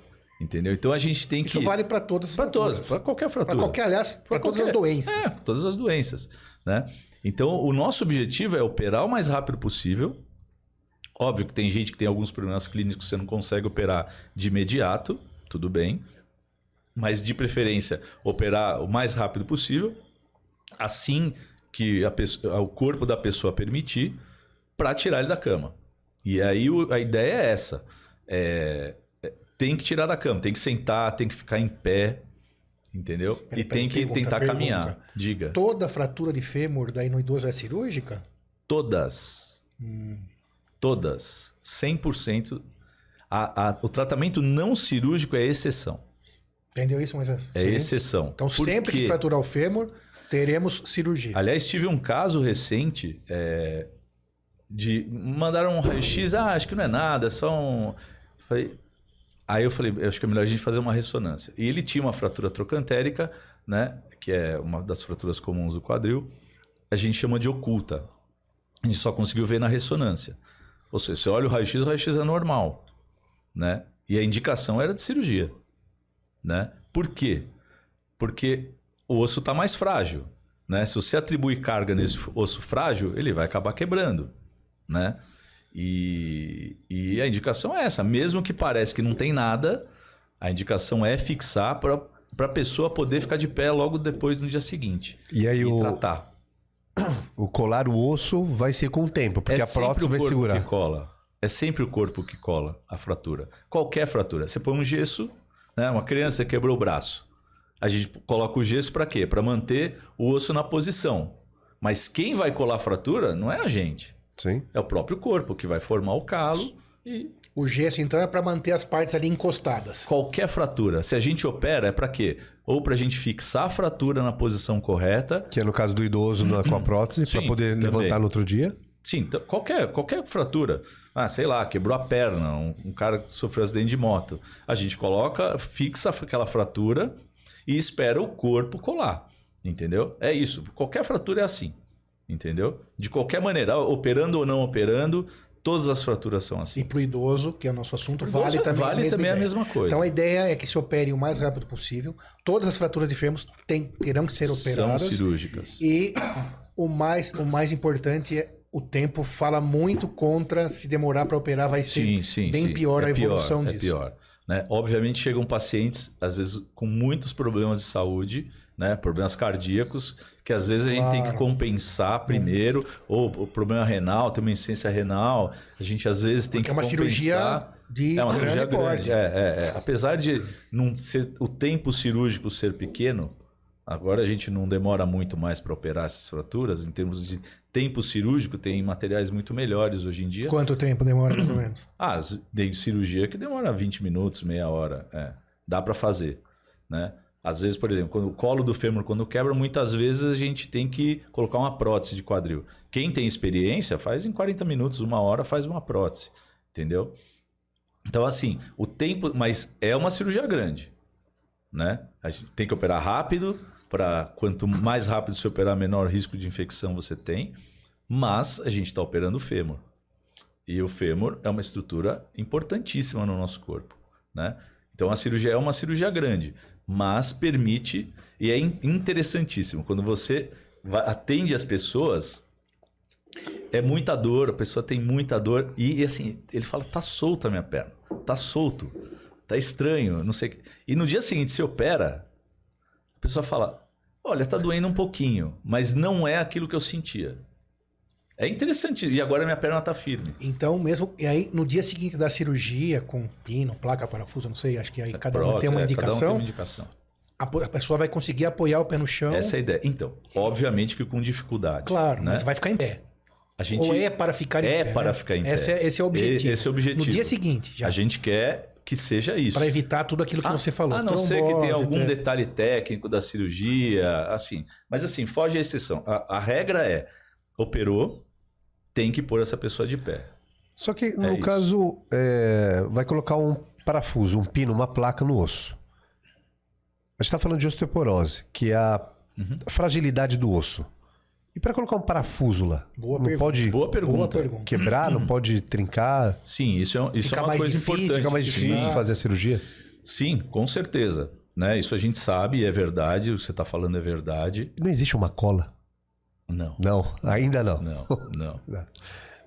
Speaker 3: Entendeu? Então a gente tem que...
Speaker 2: Isso vale para todas as fraturas.
Speaker 3: Para qualquer fratura.
Speaker 2: Para todas as doenças.
Speaker 3: Todas as doenças. Né? Então o nosso objetivo é operar o mais rápido possível. Óbvio que tem gente que tem alguns problemas clínicos que você não consegue operar de imediato. Tudo bem. Mas de preferência, operar o mais rápido possível. Assim que o corpo da pessoa permitir, para tirar ele da cama. E aí a ideia é essa. Tem que tirar da cama, tem que sentar, tem que ficar em pé, entendeu? E tem que tentar caminhar. Diga.
Speaker 2: Toda fratura de fêmur daí no idoso é cirúrgica?
Speaker 3: Todas. Todas. 100%. O tratamento não cirúrgico é exceção.
Speaker 2: Entendeu isso, Moisés?
Speaker 3: É exceção.
Speaker 2: Então sempre que fraturar o fêmur, teremos cirurgia.
Speaker 3: Aliás, tive um caso recente mandaram um raio-x, acho que não é nada, é só um... Aí eu falei, acho que é melhor a gente fazer uma ressonância. E ele tinha uma fratura trocantérica, né, que é uma das fraturas comuns do quadril, a gente chama de oculta. A gente só conseguiu ver na ressonância. Ou seja, você olha o raio-x é normal, né? E a indicação era de cirurgia, né? Por quê? Porque o osso está mais frágil, né? Se você atribuir carga nesse osso frágil, ele vai acabar quebrando, né? E a indicação é essa. Mesmo que parece que não tem nada, a indicação é fixar para a pessoa poder ficar de pé logo depois no dia seguinte.
Speaker 1: E aí
Speaker 3: tratar.
Speaker 1: O colar o osso vai ser com o tempo, porque a prótese vai segurar.
Speaker 3: Que cola. É sempre o corpo que cola a fratura. Qualquer fratura. Você põe um gesso, né? Uma criança quebrou o braço. A gente coloca o gesso para quê? Para manter o osso na posição. Mas quem vai colar a fratura não é a gente.
Speaker 1: Sim.
Speaker 3: É o próprio corpo que vai formar o calo e...
Speaker 2: O gesso, então, é para manter as partes ali encostadas.
Speaker 3: Qualquer fratura. Se a gente opera, é para quê? Ou para a gente fixar a fratura na posição correta.
Speaker 1: Que é no caso do idoso com a prótese, para poder levantar no outro dia.
Speaker 3: Sim, qualquer fratura. Sei lá, quebrou a perna, um cara que sofreu acidente de moto. A gente fixa aquela fratura e espera o corpo colar. Entendeu? É isso. Qualquer fratura é assim. Entendeu? De qualquer maneira, operando ou não operando, todas as fraturas são assim.
Speaker 2: E para o idoso, que é o nosso assunto, vale também a mesma coisa.
Speaker 3: Então
Speaker 2: a ideia é que se opere o mais rápido possível. Todas as fraturas de fêmur terão que ser operadas.
Speaker 3: São cirúrgicas.
Speaker 2: E o mais importante é o tempo. Fala muito contra se demorar para operar, vai ser bem pior a evolução disso.
Speaker 3: É pior. Né? Obviamente chegam pacientes, às vezes, com muitos problemas de saúde, né? Problemas cardíacos, que às vezes a gente tem que compensar primeiro, ou o problema renal, tem uma insuficiência renal, a gente às vezes tem que compensar. É uma cirurgia grande. Apesar de não ser o tempo cirúrgico ser pequeno, agora a gente não demora muito mais para operar essas fraturas, em termos de tempo cirúrgico, tem materiais muito melhores hoje em dia.
Speaker 2: Quanto tempo demora, mais ou menos?
Speaker 3: Tem cirurgia que demora 20 minutos, meia hora. Dá para fazer, né? Às vezes, por exemplo, quando o colo do fêmur quando quebra, muitas vezes a gente tem que colocar uma prótese de quadril. Quem tem experiência faz em 40 minutos, uma hora faz uma prótese, entendeu? Então, assim, o tempo... Mas é uma cirurgia grande, né? A gente tem que operar rápido, para quanto mais rápido você operar, menor risco de infecção você tem. Mas a gente está operando o fêmur. E o fêmur é uma estrutura importantíssima no nosso corpo, né? Então, a cirurgia é uma cirurgia grande, mas permite, e é interessantíssimo, quando você atende as pessoas, é muita dor, a pessoa tem muita dor, e assim, ele fala, tá solta a minha perna, tá solto, tá estranho, não sei o que. E no dia seguinte, você opera, a pessoa fala, olha, tá doendo um pouquinho, mas não é aquilo que eu sentia. É interessante, e agora minha perna tá firme.
Speaker 2: Então, mesmo. E aí, no dia seguinte da cirurgia, com pino, placa, parafuso, não sei, acho que aí cada um tem uma indicação.
Speaker 3: Cada um tem uma indicação.
Speaker 2: A pessoa vai conseguir apoiar o pé no chão.
Speaker 3: Essa é a ideia. Então, obviamente que com dificuldade.
Speaker 2: Claro,
Speaker 3: né?
Speaker 2: mas vai ficar em pé. Ou é para ficar em pé.
Speaker 3: É para ficar em pé.
Speaker 2: Esse é o objetivo.
Speaker 3: Esse é o objetivo.
Speaker 2: No dia seguinte, já.
Speaker 3: A gente quer que seja isso.
Speaker 2: Para evitar tudo aquilo que você falou.
Speaker 3: A não ser que tenha algum detalhe técnico da cirurgia, assim. Mas assim, foge a exceção. A regra é operou, tem que pôr essa pessoa de pé.
Speaker 1: Só que, no caso, vai colocar um parafuso, um pino, uma placa no osso. A gente está falando de osteoporose, que é a fragilidade do osso. E para colocar um parafuso lá?
Speaker 3: Boa pergunta.
Speaker 1: Quebrar, não pode trincar?
Speaker 3: Sim, isso é uma coisa importante.
Speaker 1: Fica mais difícil de fazer a cirurgia?
Speaker 3: Sim, com certeza. Né? Isso a gente sabe, é verdade, o que você está falando é verdade.
Speaker 1: Não existe uma cola?
Speaker 3: Não.
Speaker 1: Não, ainda não.
Speaker 3: Não.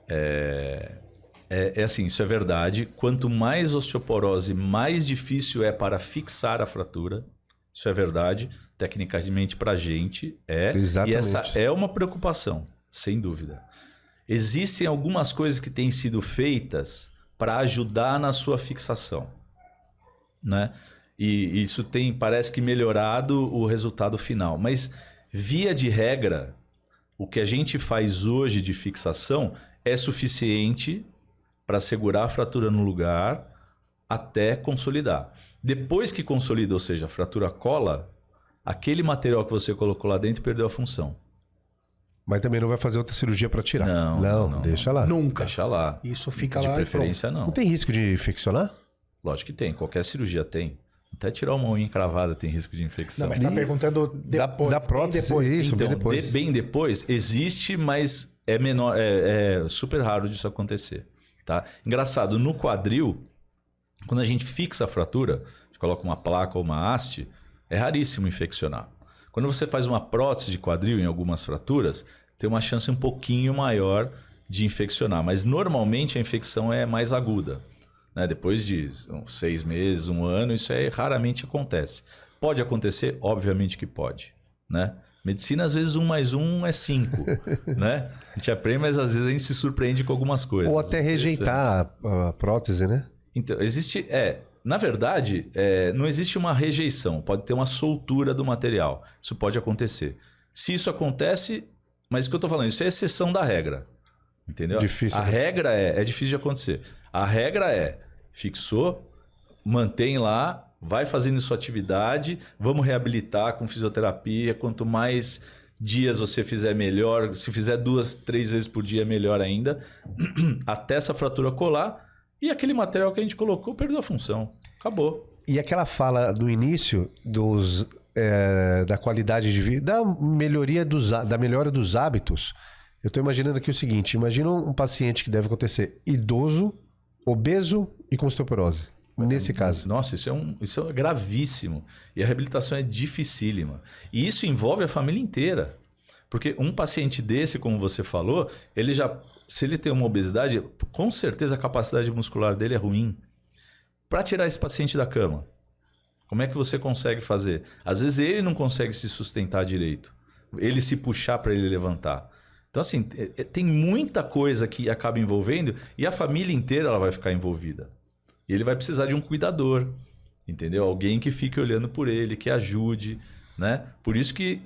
Speaker 3: É assim, isso é verdade. Quanto mais osteoporose, mais difícil é para fixar a fratura. Isso é verdade. Tecnicamente, para a gente é.
Speaker 1: Exatamente.
Speaker 3: E essa é uma preocupação, sem dúvida. Existem algumas coisas que têm sido feitas para ajudar na sua fixação, né? E isso parece que melhorado o resultado final. Mas, via de regra, o que a gente faz hoje de fixação é suficiente para segurar a fratura no lugar até consolidar. Depois que consolida, ou seja, a fratura cola, aquele material que você colocou lá dentro perdeu a função.
Speaker 1: Mas também não vai fazer outra cirurgia para tirar?
Speaker 3: Não,
Speaker 1: deixa lá.
Speaker 2: Nunca.
Speaker 3: Deixa lá.
Speaker 2: Isso fica
Speaker 3: de
Speaker 2: lá.
Speaker 3: De preferência, não.
Speaker 1: Não tem risco de infeccionar?
Speaker 3: Lógico que tem. Qualquer cirurgia tem. Até tirar uma unha encravada tem risco de infecção.
Speaker 2: Não, mas está perguntando depois.
Speaker 1: Da prótese,
Speaker 2: bem depois.
Speaker 1: isso,
Speaker 3: então,
Speaker 1: bem depois.
Speaker 3: Bem depois, existe, mas é menor, é super raro disso acontecer. Tá? Engraçado, no quadril, quando a gente fixa a fratura, a gente coloca uma placa ou uma haste, é raríssimo infeccionar. Quando você faz uma prótese de quadril em algumas fraturas, tem uma chance um pouquinho maior de infeccionar, mas normalmente a infecção é mais aguda. Né? Depois de 6 meses, 1 ano, isso aí raramente acontece. Pode acontecer? Obviamente que pode. Né? Medicina, às vezes, 1 mais 1 é 5. Né? A gente aprende, mas às vezes a gente se surpreende com algumas coisas.
Speaker 1: Ou até rejeitar a prótese, né?
Speaker 3: Então, existe... na verdade, não existe uma rejeição. Pode ter uma soltura do material. Isso pode acontecer. Se isso acontece... Mas o que eu estou falando, isso é exceção da regra. Entendeu?
Speaker 1: Difícil.
Speaker 3: A regra é difícil de acontecer. A regra fixou, mantém lá, vai fazendo sua atividade, vamos reabilitar com fisioterapia. Quanto mais dias você fizer, melhor. Se fizer 2, 3 vezes por dia, melhor ainda. Até essa fratura colar. E aquele material que a gente colocou perdeu a função. Acabou.
Speaker 1: E aquela fala do início da qualidade de vida, da melhora dos hábitos, eu estou imaginando aqui o seguinte: imagina um paciente que deve acontecer idoso, obeso e com osteoporose. Nesse caso.
Speaker 3: Nossa, isso é gravíssimo. E a reabilitação é dificílima. E isso envolve a família inteira. Porque um paciente desse, como você falou, se ele tem uma obesidade, com certeza a capacidade muscular dele é ruim. Para tirar esse paciente da cama, como é que você consegue fazer? Às vezes ele não consegue se sustentar direito. Ele se puxar para ele levantar. Então, assim, tem muita coisa que acaba envolvendo e a família inteira ela vai ficar envolvida. E ele vai precisar de um cuidador, entendeu? Alguém que fique olhando por ele, que ajude, né? Por isso que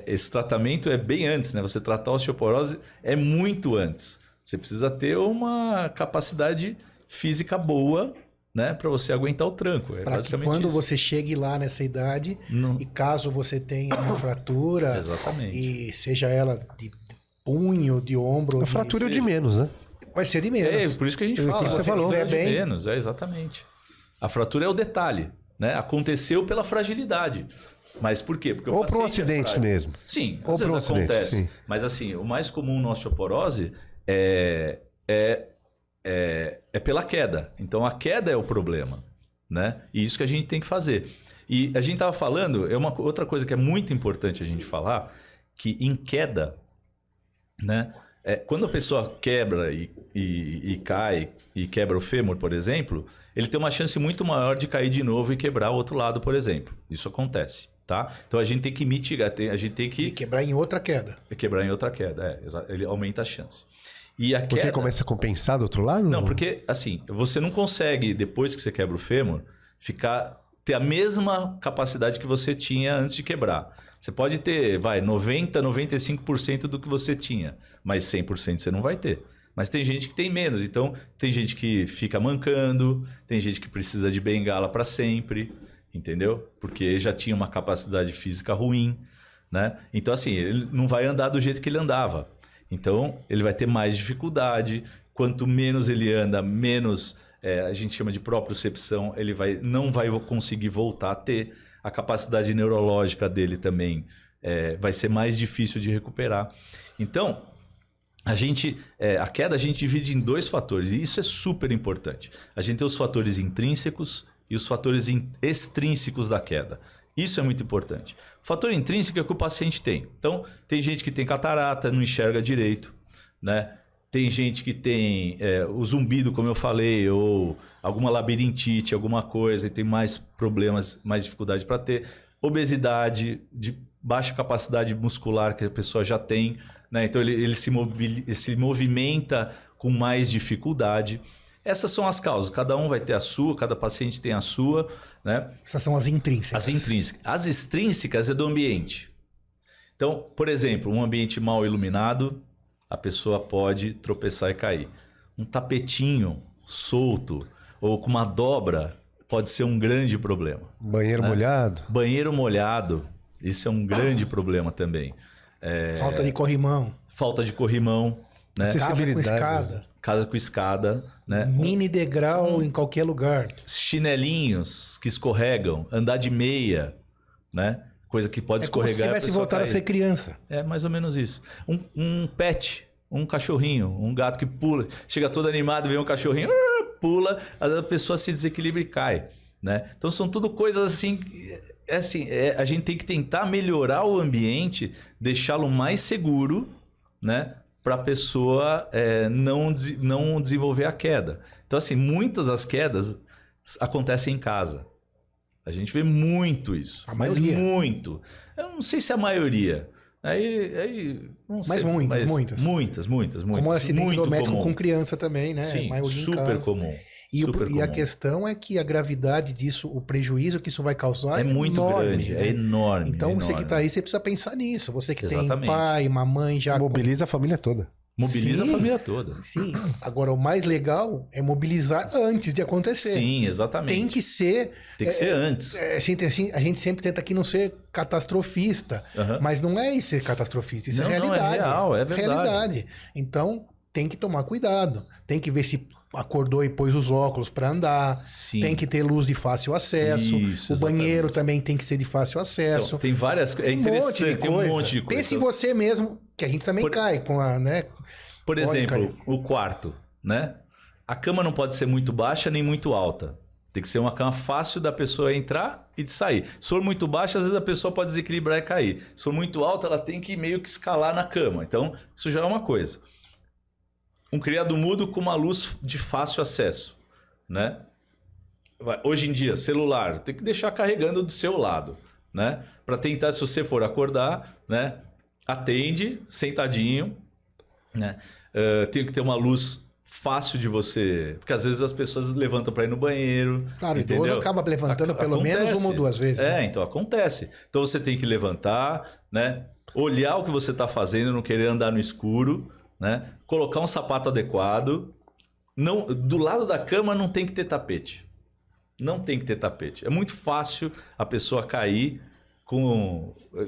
Speaker 3: esse tratamento é bem antes, né? Você tratar a osteoporose é muito antes. Você precisa ter uma capacidade física boa, né, para você aguentar o tranco.
Speaker 2: Para que quando você chegue lá nessa idade, e caso você tenha uma fratura,
Speaker 3: exatamente,
Speaker 2: e seja ela de punho, de ombro...
Speaker 1: A fratura é de menos, né?
Speaker 2: Vai ser de menos.
Speaker 3: Por isso que a gente fala.
Speaker 1: Você falou,
Speaker 3: é de menos, exatamente. A fratura é o detalhe, né? Aconteceu pela fragilidade. Mas por quê? Porque
Speaker 1: ou para um acidente mesmo.
Speaker 3: Sim,
Speaker 1: ou
Speaker 3: às vezes acontece.
Speaker 1: Sim.
Speaker 3: Mas assim, o mais comum na osteoporose é pela queda. Então a queda é o problema, né? E isso que a gente tem que fazer. E a gente estava falando, outra coisa que é muito importante a gente falar, que em queda, né? Quando a pessoa quebra e cai e quebra o fêmur, por exemplo, ele tem uma chance muito maior de cair de novo e quebrar o outro lado, por exemplo. Isso acontece, tá? Então a gente tem que mitigar, a gente tem que...
Speaker 2: E quebrar em outra queda.
Speaker 3: Quebrar em outra queda, ele aumenta a chance. E a
Speaker 1: porque
Speaker 3: queda...
Speaker 1: começa a compensar do outro lado?
Speaker 3: Não, porque assim, você não consegue, depois que você quebra o fêmur, ter a mesma capacidade que você tinha antes de quebrar. Você pode ter, 90%, 95% do que você tinha, mas 100% você não vai ter. Mas tem gente que tem menos, então tem gente que fica mancando, tem gente que precisa de bengala para sempre, entendeu? Porque já tinha uma capacidade física ruim, né? Então assim, ele não vai andar do jeito que ele andava. Então, ele vai ter mais dificuldade. Quanto menos ele anda, menos a gente chama de propriocepção, ele não vai conseguir voltar a ter. A capacidade neurológica dele também vai ser mais difícil de recuperar. Então, a queda a gente divide em 2 fatores, e isso é super importante. A gente tem os fatores intrínsecos e os fatores extrínsecos da queda. Isso é muito importante. O fator intrínseco é o que o paciente tem. Então, tem gente que tem catarata, não enxerga direito, né? Tem gente que tem o zumbido, como eu falei, ou alguma labirintite, alguma coisa, e tem mais problemas, mais dificuldade para ter. Obesidade, de baixa capacidade muscular que a pessoa já tem, né? Então ele se movimenta com mais dificuldade. Essas são as causas. Cada um vai ter a sua, cada paciente tem a sua, né?
Speaker 2: Essas são as intrínsecas.
Speaker 3: As intrínsecas. As extrínsecas é do ambiente. Então, por exemplo, um ambiente mal iluminado, a pessoa pode tropeçar e cair. Um tapetinho solto ou com uma dobra pode ser um grande problema.
Speaker 1: Banheiro molhado?
Speaker 3: Banheiro molhado, isso é um grande problema também.
Speaker 2: Falta de corrimão.
Speaker 3: Falta de corrimão, né?
Speaker 2: Casa com escada.
Speaker 3: Casa com escada, né?
Speaker 2: Mini degrau em qualquer lugar.
Speaker 3: Chinelinhos que escorregam, andar de meia, né? Coisa que pode escorregar.
Speaker 2: Como se tivesse voltado a ser criança.
Speaker 3: É mais ou menos isso. Um pet, um cachorrinho, um gato que pula, chega todo animado, vem um cachorrinho, pula, a pessoa se desequilibra e cai, né? Então são tudo coisas assim, a gente tem que tentar melhorar o ambiente, deixá-lo mais seguro, né? Para a pessoa não desenvolver a queda. Então assim, muitas das quedas acontecem em casa. A gente vê muito isso.
Speaker 2: A maioria.
Speaker 3: Mas muito. Eu não sei se é a maioria. Não sei,
Speaker 2: Muitas. Como acidente
Speaker 3: muito
Speaker 2: doméstico
Speaker 3: comum.
Speaker 2: Com criança também, né?
Speaker 3: Sim,
Speaker 2: maioria
Speaker 3: super comum.
Speaker 2: E a questão é que a gravidade disso, o prejuízo que isso vai causar
Speaker 3: é muito
Speaker 2: enorme,
Speaker 3: grande,
Speaker 2: né?
Speaker 3: é enorme.
Speaker 2: Então você que está aí, você precisa pensar nisso. Você que tem pai, uma mãe já...
Speaker 1: Mobiliza a família toda.
Speaker 3: Mobiliza a família toda.
Speaker 2: Sim. Agora, o mais legal é mobilizar antes de acontecer.
Speaker 3: Sim, exatamente.
Speaker 2: Tem que ser...
Speaker 3: Tem que ser antes.
Speaker 2: A gente sempre tenta aqui não ser catastrofista, mas não é isso ser catastrofista, isso é realidade.
Speaker 3: Não, é real, é verdade.
Speaker 2: Realidade. Então, tem que tomar cuidado. Tem que ver se acordou e pôs os óculos para andar.
Speaker 3: Sim.
Speaker 2: Tem que ter luz de fácil acesso.
Speaker 3: Isso,
Speaker 2: o banheiro também tem que ser de fácil acesso.
Speaker 3: Então, tem várias coisas. É interessante, tem um monte de coisa.
Speaker 2: Pense em você mesmo, que a gente também cai com a... né?
Speaker 3: Por exemplo, o quarto, né? A cama não pode ser muito baixa nem muito alta. Tem que ser uma cama fácil da pessoa entrar e de sair. Se for muito baixa, às vezes a pessoa pode desequilibrar e cair. Se for muito alta, ela tem que meio que escalar na cama. Então, isso já é uma coisa. Um criado mudo com uma luz de fácil acesso, né? Hoje em dia, celular, tem que deixar carregando do seu lado, né? Para tentar, se você for acordar, né? Atende, sentadinho, né? Tem que ter uma luz fácil de você... Porque às vezes as pessoas levantam para ir no banheiro.
Speaker 2: Claro, o idoso acaba levantando pelo menos uma ou duas vezes.
Speaker 3: Né? Então acontece. Então você tem que levantar, né? Olhar o que você está fazendo, não querer andar no escuro, né? Colocar um sapato adequado. Não, do lado da cama não tem que ter tapete. Não tem que ter tapete. É muito fácil a pessoa cair,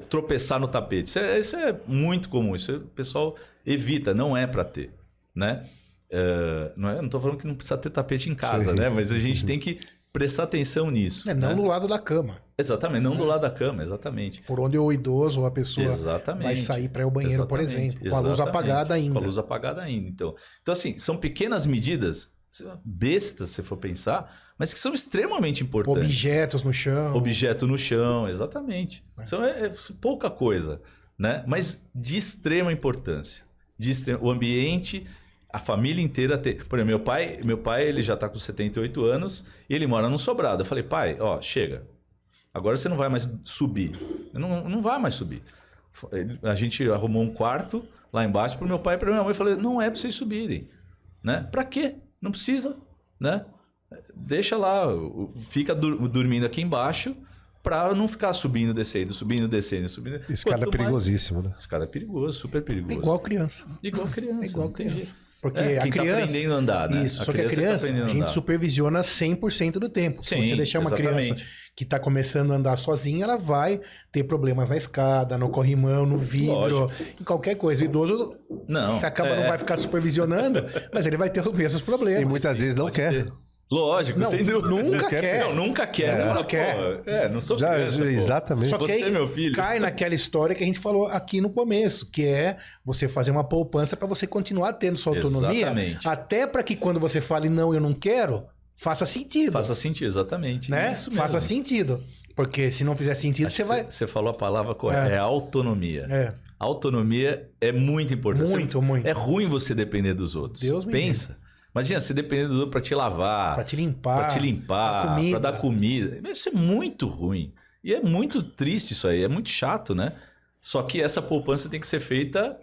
Speaker 3: tropeçar no tapete. Isso é muito comum. Isso o pessoal evita, não é para ter, né? Não estou falando que não precisa ter tapete em casa, né? Mas a gente tem que prestar atenção nisso.
Speaker 2: Não
Speaker 3: né?
Speaker 2: do lado da cama.
Speaker 3: Exatamente, não do lado da cama, exatamente.
Speaker 2: Por onde o idoso ou a pessoa vai sair para ir ao banheiro, por exemplo. Com a luz apagada ainda.
Speaker 3: Com a luz apagada ainda. Então, assim, são pequenas medidas, bestas, se for pensar, mas que são extremamente importantes.
Speaker 2: Objetos no chão.
Speaker 3: Objeto no chão, exatamente. Isso é pouca coisa, né? Mas de extrema importância. O ambiente, a família inteira ter... Por exemplo, meu pai ele já está com 78 anos e ele mora num sobrado. Eu falei, pai, ó, chega. Agora você não vai mais subir. Não vai mais subir. A gente arrumou um quarto lá embaixo para o meu pai e para minha mãe. Eu falei, não é para vocês subirem. Né? Para quê? Não precisa, né? Deixa lá, fica dormindo aqui embaixo para não ficar subindo, descendo.
Speaker 1: Escada é perigosíssimo, né?
Speaker 3: Escada é perigoso, super perigoso.
Speaker 2: Igual criança.
Speaker 3: Igual criança.
Speaker 2: Porque a criança...
Speaker 3: tá aprendendo a andar, né?
Speaker 2: Isso, só que a criança a gente supervisiona 100% do tempo.
Speaker 3: Sim,
Speaker 2: se você deixar uma criança que está começando a andar sozinha, ela vai ter problemas na escada, no corrimão, no vidro, em qualquer coisa. O idoso
Speaker 3: Não,
Speaker 2: Você não vai ficar supervisionando, mas ele vai ter os mesmos problemas.
Speaker 1: E muitas vezes não
Speaker 3: pode
Speaker 1: quer.
Speaker 3: ter. Lógico,
Speaker 2: Não,
Speaker 3: sem dúvida.
Speaker 2: nunca quer.
Speaker 3: Não, nunca quer.
Speaker 2: Nunca
Speaker 3: Pô,
Speaker 2: quer.
Speaker 3: não sou
Speaker 1: Já,
Speaker 3: criança, pô.
Speaker 1: exatamente.
Speaker 2: Só que
Speaker 3: Você,
Speaker 2: aí
Speaker 3: meu filho.
Speaker 2: cai naquela história que a gente falou aqui no começo, que é você fazer uma poupança para você continuar tendo sua autonomia,
Speaker 3: Exatamente.
Speaker 2: até para que quando você fale não, eu não quero, faça sentido.
Speaker 3: Faça sentido, exatamente.
Speaker 2: Né?
Speaker 3: Isso mesmo.
Speaker 2: Faça sentido. Porque se não fizer sentido,
Speaker 3: Acho
Speaker 2: você
Speaker 3: que
Speaker 2: vai.
Speaker 3: Você falou a palavra correta. É autonomia.
Speaker 2: É.
Speaker 3: Autonomia é muito importante.
Speaker 2: Muito, muito.
Speaker 3: É ruim você depender dos outros.
Speaker 2: Deus me
Speaker 3: Pensa. Imagina, você depender dos outros pra te lavar.
Speaker 2: Pra te limpar.
Speaker 3: Pra
Speaker 2: comida.
Speaker 3: dar comida. Isso é muito ruim. E é muito triste isso aí. É muito chato, né? Só que essa poupança tem que ser feita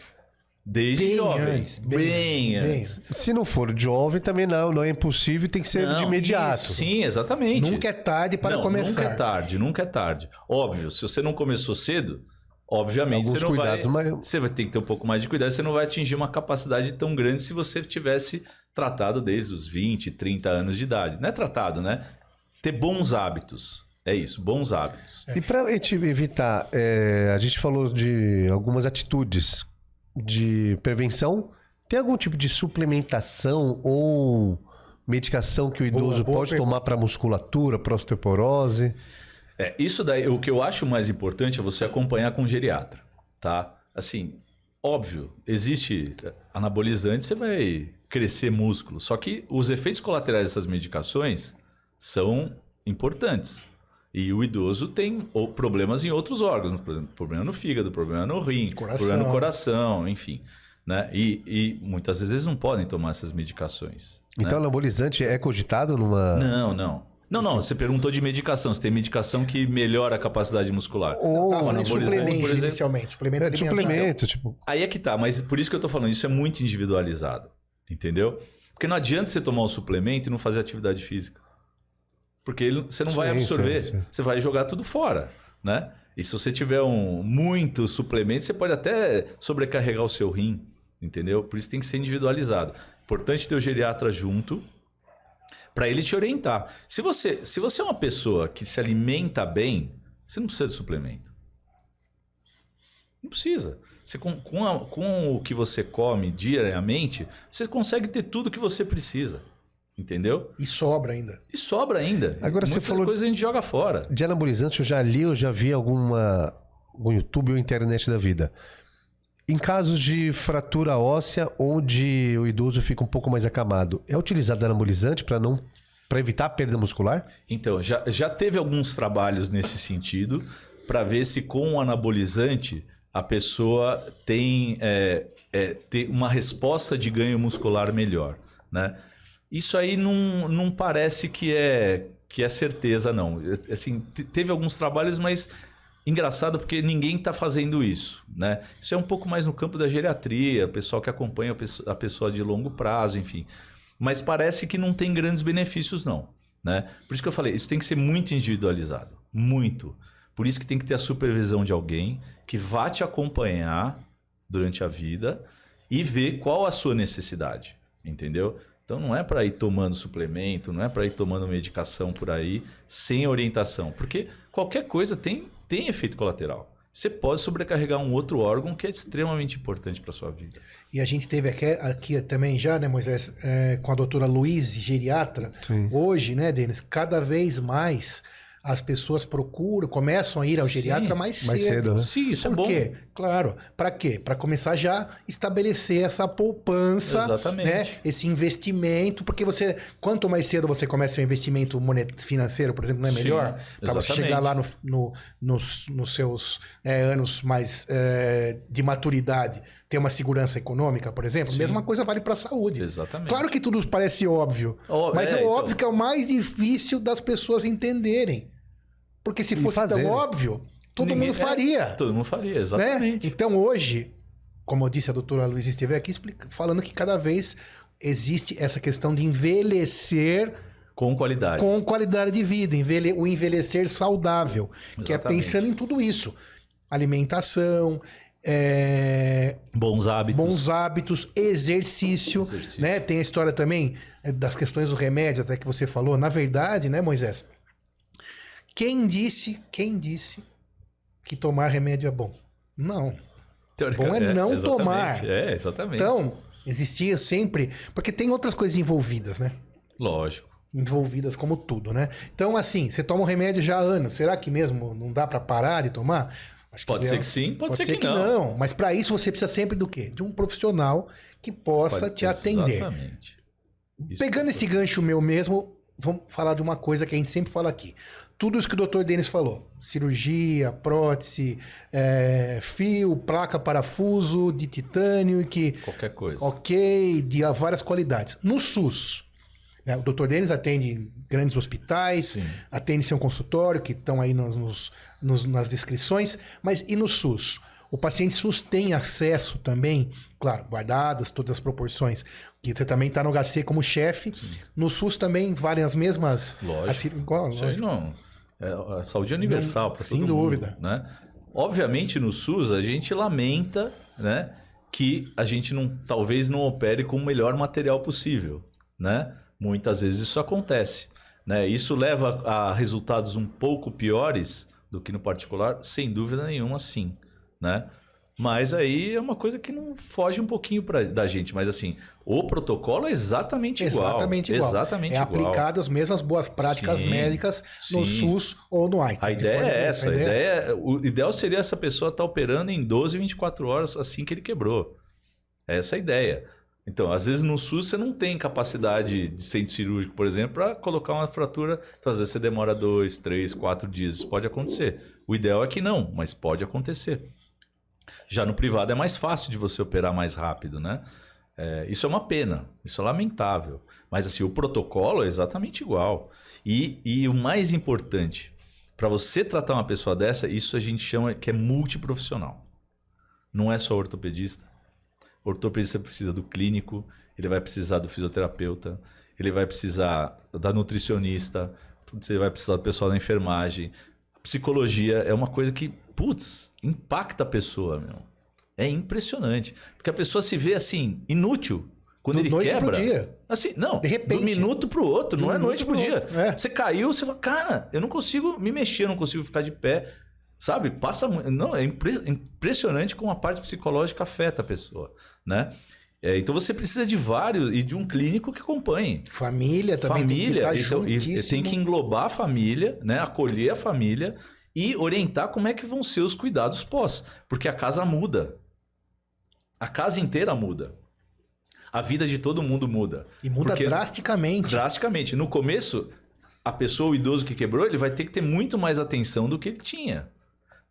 Speaker 3: desde
Speaker 2: Bem
Speaker 3: jovem.
Speaker 2: antes,
Speaker 3: Bem antes.
Speaker 1: Se não for jovem, também não é impossível, tem que ser de
Speaker 3: Não,
Speaker 1: imediato.
Speaker 3: Sim, exatamente.
Speaker 2: Nunca é tarde para
Speaker 3: Não,
Speaker 2: começar.
Speaker 3: Nunca é tarde. Óbvio, se você não começou cedo, obviamente
Speaker 1: Alguns
Speaker 3: você não
Speaker 1: cuidados,
Speaker 3: vai...
Speaker 1: mas-
Speaker 3: Você vai ter que ter um pouco mais de cuidado, você não vai atingir uma capacidade tão grande se você tivesse tratado desde os 20, 30 anos de idade. Não é tratado, né? Ter bons hábitos. É isso, bons hábitos.
Speaker 1: E para a gente evitar, a gente falou de algumas atitudes de prevenção. Tem algum tipo de suplementação ou medicação que o idoso
Speaker 2: boa
Speaker 1: pode
Speaker 2: pergunta.
Speaker 1: tomar para musculatura, para osteoporose?
Speaker 3: Isso daí, o que eu acho mais importante é você acompanhar com o geriatra, tá? Assim, óbvio, existe anabolizante, você vai crescer músculo. Só que os efeitos colaterais dessas medicações são importantes. E o idoso tem problemas em outros órgãos, problema no fígado, problema no rim, problema no coração, enfim. Né? E muitas vezes eles não podem tomar essas medicações.
Speaker 1: Então,
Speaker 3: né?
Speaker 1: anabolizante é cogitado numa...
Speaker 3: Não, você perguntou de medicação. Você tem medicação que melhora a capacidade muscular.
Speaker 1: Ou
Speaker 2: Tava falando de
Speaker 3: anabolizante,
Speaker 2: suplemento
Speaker 3: por exemplo.
Speaker 2: inicialmente. Suplemento
Speaker 1: de
Speaker 2: alimentar.
Speaker 1: suplemento, tipo...
Speaker 3: Aí é que tá, mas por isso que eu tô falando, isso é muito individualizado. Entendeu? Porque não adianta você tomar um suplemento e não fazer atividade física. Porque você não vai
Speaker 1: Sim,
Speaker 3: absorver,
Speaker 1: sim.
Speaker 3: você vai jogar tudo fora, né? E se você tiver muito suplemento, você pode até sobrecarregar o seu rim, entendeu? Por isso tem que ser individualizado. Importante ter o geriatra junto para ele te orientar. Se você é uma pessoa que se alimenta bem, você não precisa de suplemento. Não precisa. Você, com o que você come diariamente, você consegue ter tudo que você precisa. Entendeu?
Speaker 2: E sobra ainda.
Speaker 3: E sobra ainda.
Speaker 1: Agora, você
Speaker 3: muitas
Speaker 1: falou-
Speaker 3: coisas a gente joga fora.
Speaker 1: De anabolizante, eu já vi algum YouTube ou internet da vida. Em casos de fratura óssea, onde o idoso fica um pouco mais acamado, é utilizado anabolizante para evitar a perda muscular?
Speaker 3: Então, já teve alguns trabalhos nesse sentido para ver se com o anabolizante a pessoa tem uma resposta de ganho muscular melhor, né? Isso aí não parece que é certeza, não. Assim, teve alguns trabalhos, mas engraçado porque ninguém está fazendo isso, né? Isso é um pouco mais no campo da geriatria, pessoal que acompanha a pessoa de longo prazo, enfim. Mas parece que não tem grandes benefícios, não, né? Por isso que eu falei, isso tem que ser muito individualizado, muito. Por isso que tem que ter a supervisão de alguém que vá te acompanhar durante a vida e ver qual a sua necessidade, entendeu? Então não é para ir tomando suplemento, não é para ir tomando medicação por aí sem orientação, porque qualquer coisa tem efeito colateral. Você pode sobrecarregar um outro órgão que é extremamente importante para sua vida.
Speaker 2: E a gente teve aqui também já, né, Moisés, com a doutora Luíse, geriatra.
Speaker 1: Sim.
Speaker 2: Hoje, né, Denis, cada vez mais as pessoas começam a ir ao geriatra mais cedo.
Speaker 1: né?
Speaker 3: Sim, isso é
Speaker 2: Por
Speaker 3: bom.
Speaker 2: quê? Claro. Para quê? Para começar já a estabelecer essa poupança,
Speaker 3: Exatamente.
Speaker 2: né? Esse investimento, porque quanto mais cedo você começa seu investimento financeiro, por exemplo, não é
Speaker 3: Sim,
Speaker 2: melhor? Para você
Speaker 3: exatamente.
Speaker 2: chegar lá nos seus anos mais de maturidade, ter uma segurança econômica, por exemplo.
Speaker 3: Sim.
Speaker 2: Mesma coisa vale para a saúde.
Speaker 3: Exatamente.
Speaker 2: Claro que tudo parece óbvio, mas é
Speaker 3: então.
Speaker 2: óbvio que é o mais difícil das pessoas entenderem. Porque se
Speaker 1: E
Speaker 2: fosse tão
Speaker 1: fazerem.
Speaker 2: óbvio, todo
Speaker 3: Ninguém-
Speaker 2: mundo faria.
Speaker 3: Todo mundo faria,
Speaker 2: Né?
Speaker 3: exatamente.
Speaker 2: Então hoje, como eu disse, a doutora Luísa esteve aqui falando que cada vez existe essa questão de envelhecer
Speaker 3: Com qualidade.
Speaker 2: com qualidade de vida, o envelhecer saudável, que é
Speaker 3: Exatamente.
Speaker 2: pensando em tudo isso. Alimentação,
Speaker 3: Bons hábitos.
Speaker 2: bons hábitos, exercício,
Speaker 3: Exercício.
Speaker 2: né? Tem a história também das questões do remédio, até que você falou. Na verdade, né, Moisés? Quem disse que tomar remédio é bom? Não. Bom é não tomar.
Speaker 3: Exatamente.
Speaker 2: Então, existia sempre... Porque tem outras coisas envolvidas, né?
Speaker 3: Lógico.
Speaker 2: Envolvidas como tudo, né? Então, assim, você toma um remédio já há anos. Será que mesmo não dá pra parar de tomar? Acho que
Speaker 3: Pode ser que sim, pode ser que não.
Speaker 2: Mas para isso você precisa sempre do quê? De um profissional que possa te atender.
Speaker 3: Exatamente.
Speaker 2: Pegando esse gancho meu mesmo, vamos falar de uma coisa que a gente sempre fala aqui. Tudo isso que o Dr. Denis falou. Cirurgia, prótese, fio, placa, parafuso de titânio, que...
Speaker 3: Qualquer coisa.
Speaker 2: Ok, de várias qualidades. No SUS, né, o Dr. Denis atende em grandes hospitais,
Speaker 3: Sim.
Speaker 2: atende seu consultório, que estão aí nas descrições, mas e no SUS? O paciente SUS tem acesso também, claro, guardadas todas as proporções, que você também está no HC como chefe. Sim. No SUS também valem as mesmas...
Speaker 3: Lógico. Isso aí não... É a saúde universal para todo mundo. Sem dúvida. Né? Obviamente, no SUS, a gente lamenta, né, que a gente talvez não opere com o melhor material possível. Né? Muitas vezes isso acontece. Né? Isso leva a resultados um pouco piores do que no particular, sem dúvida nenhuma, sim. Né? Mas aí é uma coisa que não foge um pouquinho da gente. Mas assim, o protocolo é exatamente igual.
Speaker 2: Exatamente igual.
Speaker 3: Exatamente igual.
Speaker 2: Aplicado as mesmas boas práticas médicas no SUS ou no AIDS.
Speaker 3: A ideia é essa. O ideal seria essa pessoa estar operando em 12, 24 horas assim que ele quebrou. Essa é a ideia. Então, às vezes no SUS você não tem capacidade de centro cirúrgico, por exemplo, para colocar uma fratura. Então, às vezes você demora 2, 3, 4 dias. Isso pode acontecer. O ideal é que não, mas pode acontecer. Já no privado é mais fácil de você operar mais rápido, né? Isso é uma pena, isso é lamentável. Mas assim, o protocolo é exatamente igual. E o mais importante, para você tratar uma pessoa dessa, isso a gente chama que é multiprofissional. Não é só ortopedista. O ortopedista precisa do clínico, ele vai precisar do fisioterapeuta, ele vai precisar da nutricionista, você vai precisar do pessoal da enfermagem. A psicologia é uma coisa que, impacta a pessoa, meu. É impressionante. Porque a pessoa se vê assim, inútil. Quando ele quebra. Pro dia. Assim, não, de repente. Do minuto pro outro, não é noite pro dia. Você caiu, você fala, cara, eu não consigo me mexer, eu não consigo ficar de pé. Sabe? Não, é impressionante como a parte psicológica afeta a pessoa, né? Então você precisa de vários e de um clínico que acompanhe.
Speaker 2: Família também tem que estar juntíssimo.
Speaker 3: Tem que englobar a família, né? Acolher a família e orientar como é que vão ser os cuidados pós. Porque a casa muda. A casa inteira muda. A vida de todo mundo muda.
Speaker 2: E muda drasticamente.
Speaker 3: Drasticamente. No começo, a pessoa, o idoso que quebrou, ele vai ter que ter muito mais atenção do que ele tinha.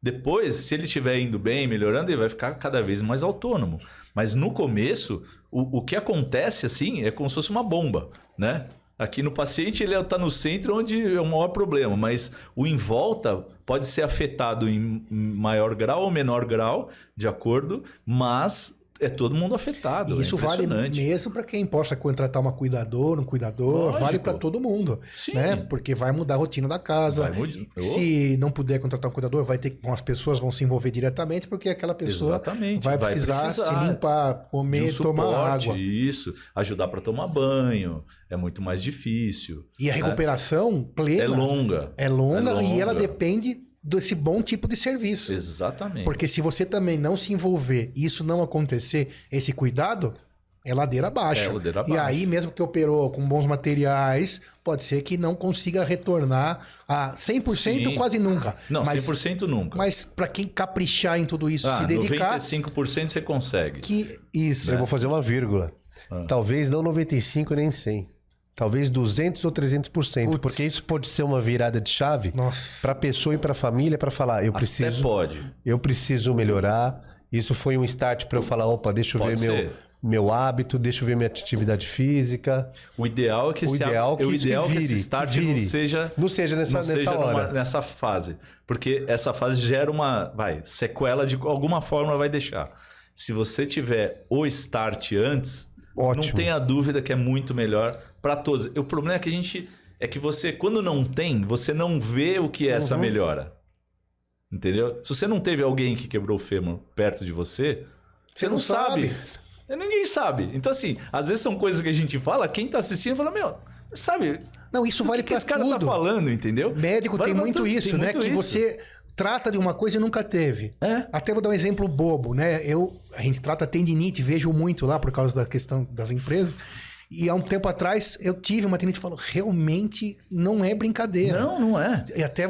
Speaker 3: Depois, se ele estiver indo bem, melhorando, ele vai ficar cada vez mais autônomo. Mas no começo, o que acontece assim é como se fosse uma bomba, né? Aqui no paciente ele está no centro onde é o maior problema, mas o em volta pode ser afetado em maior grau ou menor grau, de acordo, mas é todo mundo afetado.
Speaker 2: E isso vale mesmo para quem possa contratar um cuidador, lógico. Vale para todo mundo. Sim. Né? Porque vai mudar a rotina da casa. Se não puder contratar um cuidador, as pessoas vão se envolver diretamente, porque aquela pessoa vai precisar se limpar, comer, tomar água.
Speaker 3: Isso, ajudar para tomar banho. É muito mais difícil.
Speaker 2: E a recuperação plena
Speaker 3: é longa.
Speaker 2: É longa e ela depende desse bom tipo de serviço.
Speaker 3: Exatamente.
Speaker 2: Porque se você também não se envolver e isso não acontecer, esse cuidado, é ladeira abaixo. E aí, mesmo que operou com bons materiais, pode ser que não consiga retornar a 100%. Sim. Quase nunca.
Speaker 3: Não, 100% nunca.
Speaker 2: Mas para quem caprichar em tudo isso, se dedicar...
Speaker 3: 95% você consegue.
Speaker 2: Isso.
Speaker 1: Eu vou fazer uma vírgula. Talvez não 95% nem 100%. Talvez 200% ou 300%. Porque isso pode ser uma virada de chave para a pessoa e para a família para falar, eu preciso melhorar. Isso foi um start para eu falar, opa, deixa eu ver meu hábito, deixa eu ver minha atividade física.
Speaker 3: O ideal é que esse start não seja nessa fase. Porque essa fase gera uma sequela, de alguma forma vai deixar. Se você tiver o start antes, não tenha dúvida que é muito melhor para todos. O problema é que você, quando não tem, você não vê o que é essa melhora. Entendeu? Se você não teve alguém que quebrou o fêmur perto de você, você não sabe. Ninguém sabe. Então, assim, às vezes são coisas que a gente fala, quem tá assistindo fala, sabe?
Speaker 2: Não, isso vale para tudo.
Speaker 3: O que esse cara tá falando, entendeu?
Speaker 2: Médico tem muito isso, né? Que você trata de uma coisa e nunca teve.
Speaker 3: É.
Speaker 2: Até vou dar um exemplo bobo, né? A gente trata tendinite, vejo muito lá por causa da questão das empresas. E há um tempo atrás eu tive uma tendinite e falou, realmente não é brincadeira.
Speaker 3: Não é.
Speaker 2: E até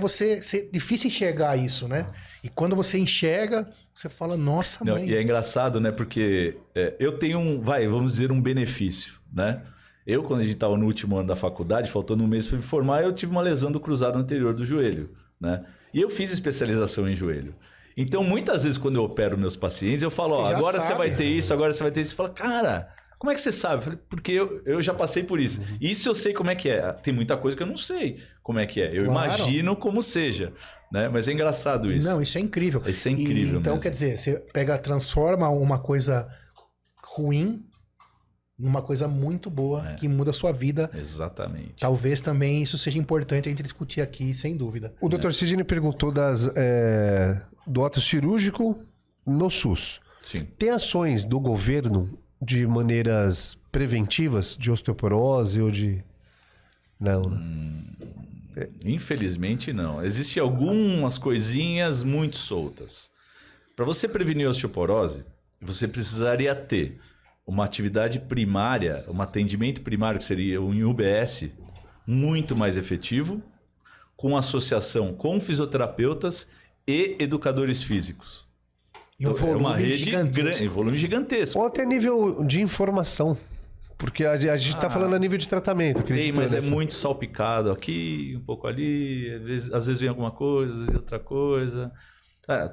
Speaker 2: difícil enxergar isso, né? E quando você enxerga, você fala, nossa,
Speaker 3: Não,
Speaker 2: mãe.
Speaker 3: e é engraçado, né? Porque eu tenho vamos dizer, um benefício, né? Eu, quando a gente estava no último ano da faculdade, faltando um mês para me formar, eu tive uma lesão do cruzado anterior do joelho, né? E eu fiz especialização em joelho. Então, muitas vezes, quando eu opero meus pacientes, eu falo, ó, agora você vai ter isso, agora você vai ter isso. Você fala, cara, como é que você sabe? Eu falei, porque eu já passei por isso. Isso eu sei como é que é. Tem muita coisa que eu não sei como é que é. Eu imagino como seja, né? Mas é engraçado isso.
Speaker 2: Não, isso é incrível.
Speaker 3: Isso é incrível
Speaker 2: então,
Speaker 3: mesmo.
Speaker 2: quer dizer, você transforma uma coisa ruim numa coisa muito boa que muda a sua vida.
Speaker 3: Exatamente.
Speaker 2: Talvez também isso seja importante a gente discutir aqui, sem dúvida.
Speaker 1: O Dr. Sidney perguntou do ato cirúrgico no SUS.
Speaker 3: Sim.
Speaker 1: Tem ações do governo de maneiras preventivas de osteoporose ou de... Não, né?
Speaker 3: Infelizmente, não. Existem algumas coisinhas muito soltas. Para você prevenir a osteoporose, você precisaria ter uma atividade primária, um atendimento primário, que seria um UBS, muito mais efetivo, com associação com fisioterapeutas e educadores físicos.
Speaker 2: E um
Speaker 3: Então, é uma rede
Speaker 2: gigantesco.
Speaker 3: volume gigantesco.
Speaker 1: Ou até nível de informação. Porque a gente está falando a nível de tratamento, acredito.
Speaker 3: Tem, mas
Speaker 1: nessa.
Speaker 3: é muito salpicado aqui, um pouco ali, às vezes vem alguma coisa, às vezes outra coisa.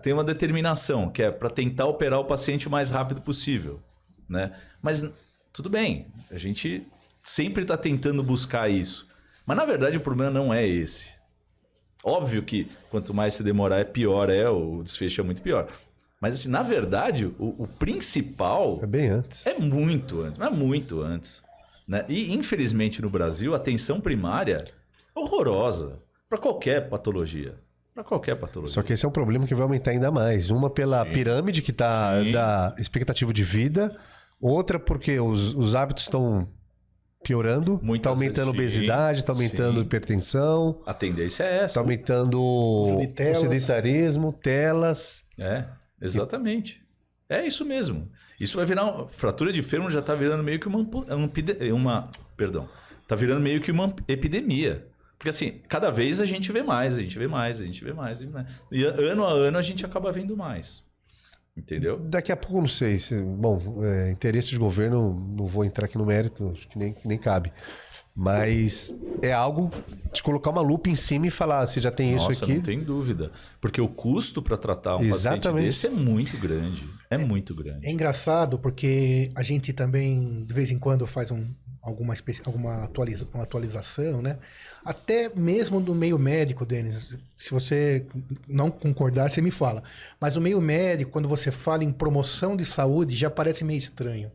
Speaker 3: Tem uma determinação, que é para tentar operar o paciente o mais rápido possível, né? Mas tudo bem, a gente sempre está tentando buscar isso. Mas na verdade o problema não é esse. Óbvio que quanto mais se demorar é pior, o desfecho é muito pior. Mas assim, na verdade, o principal...
Speaker 1: É bem antes.
Speaker 3: É muito antes, mas muito antes. Né? E, infelizmente, no Brasil, a atenção primária é horrorosa para qualquer patologia. Para qualquer patologia.
Speaker 1: Só que esse é um problema que vai aumentar ainda mais. Uma pela pirâmide, que está da expectativa de vida. Outra porque os hábitos estão piorando. Está aumentando a obesidade, está aumentando a hipertensão.
Speaker 3: A tendência é essa.
Speaker 1: Está aumentando o sedentarismo, telas.
Speaker 3: Exatamente. É isso mesmo. Isso vai virar... Fratura de fêmur já está virando meio que Está virando meio que uma epidemia. Porque assim, cada vez a gente vê mais, a gente vê mais. E ano a ano a gente acaba vendo mais. Entendeu?
Speaker 1: Daqui a pouco, não sei. Interesse de governo, não vou entrar aqui no mérito, acho que nem cabe. Mas é algo de colocar uma lupa em cima e falar, você já tem isso aqui.
Speaker 3: Não tem dúvida. Porque o custo para tratar um paciente desse é muito grande. É muito grande.
Speaker 2: É engraçado porque a gente também, de vez em quando, faz alguma atualização, né? Até mesmo do meio médico, Denis, se você não concordar, você me fala. Mas no meio médico, quando você fala em promoção de saúde, já parece meio estranho.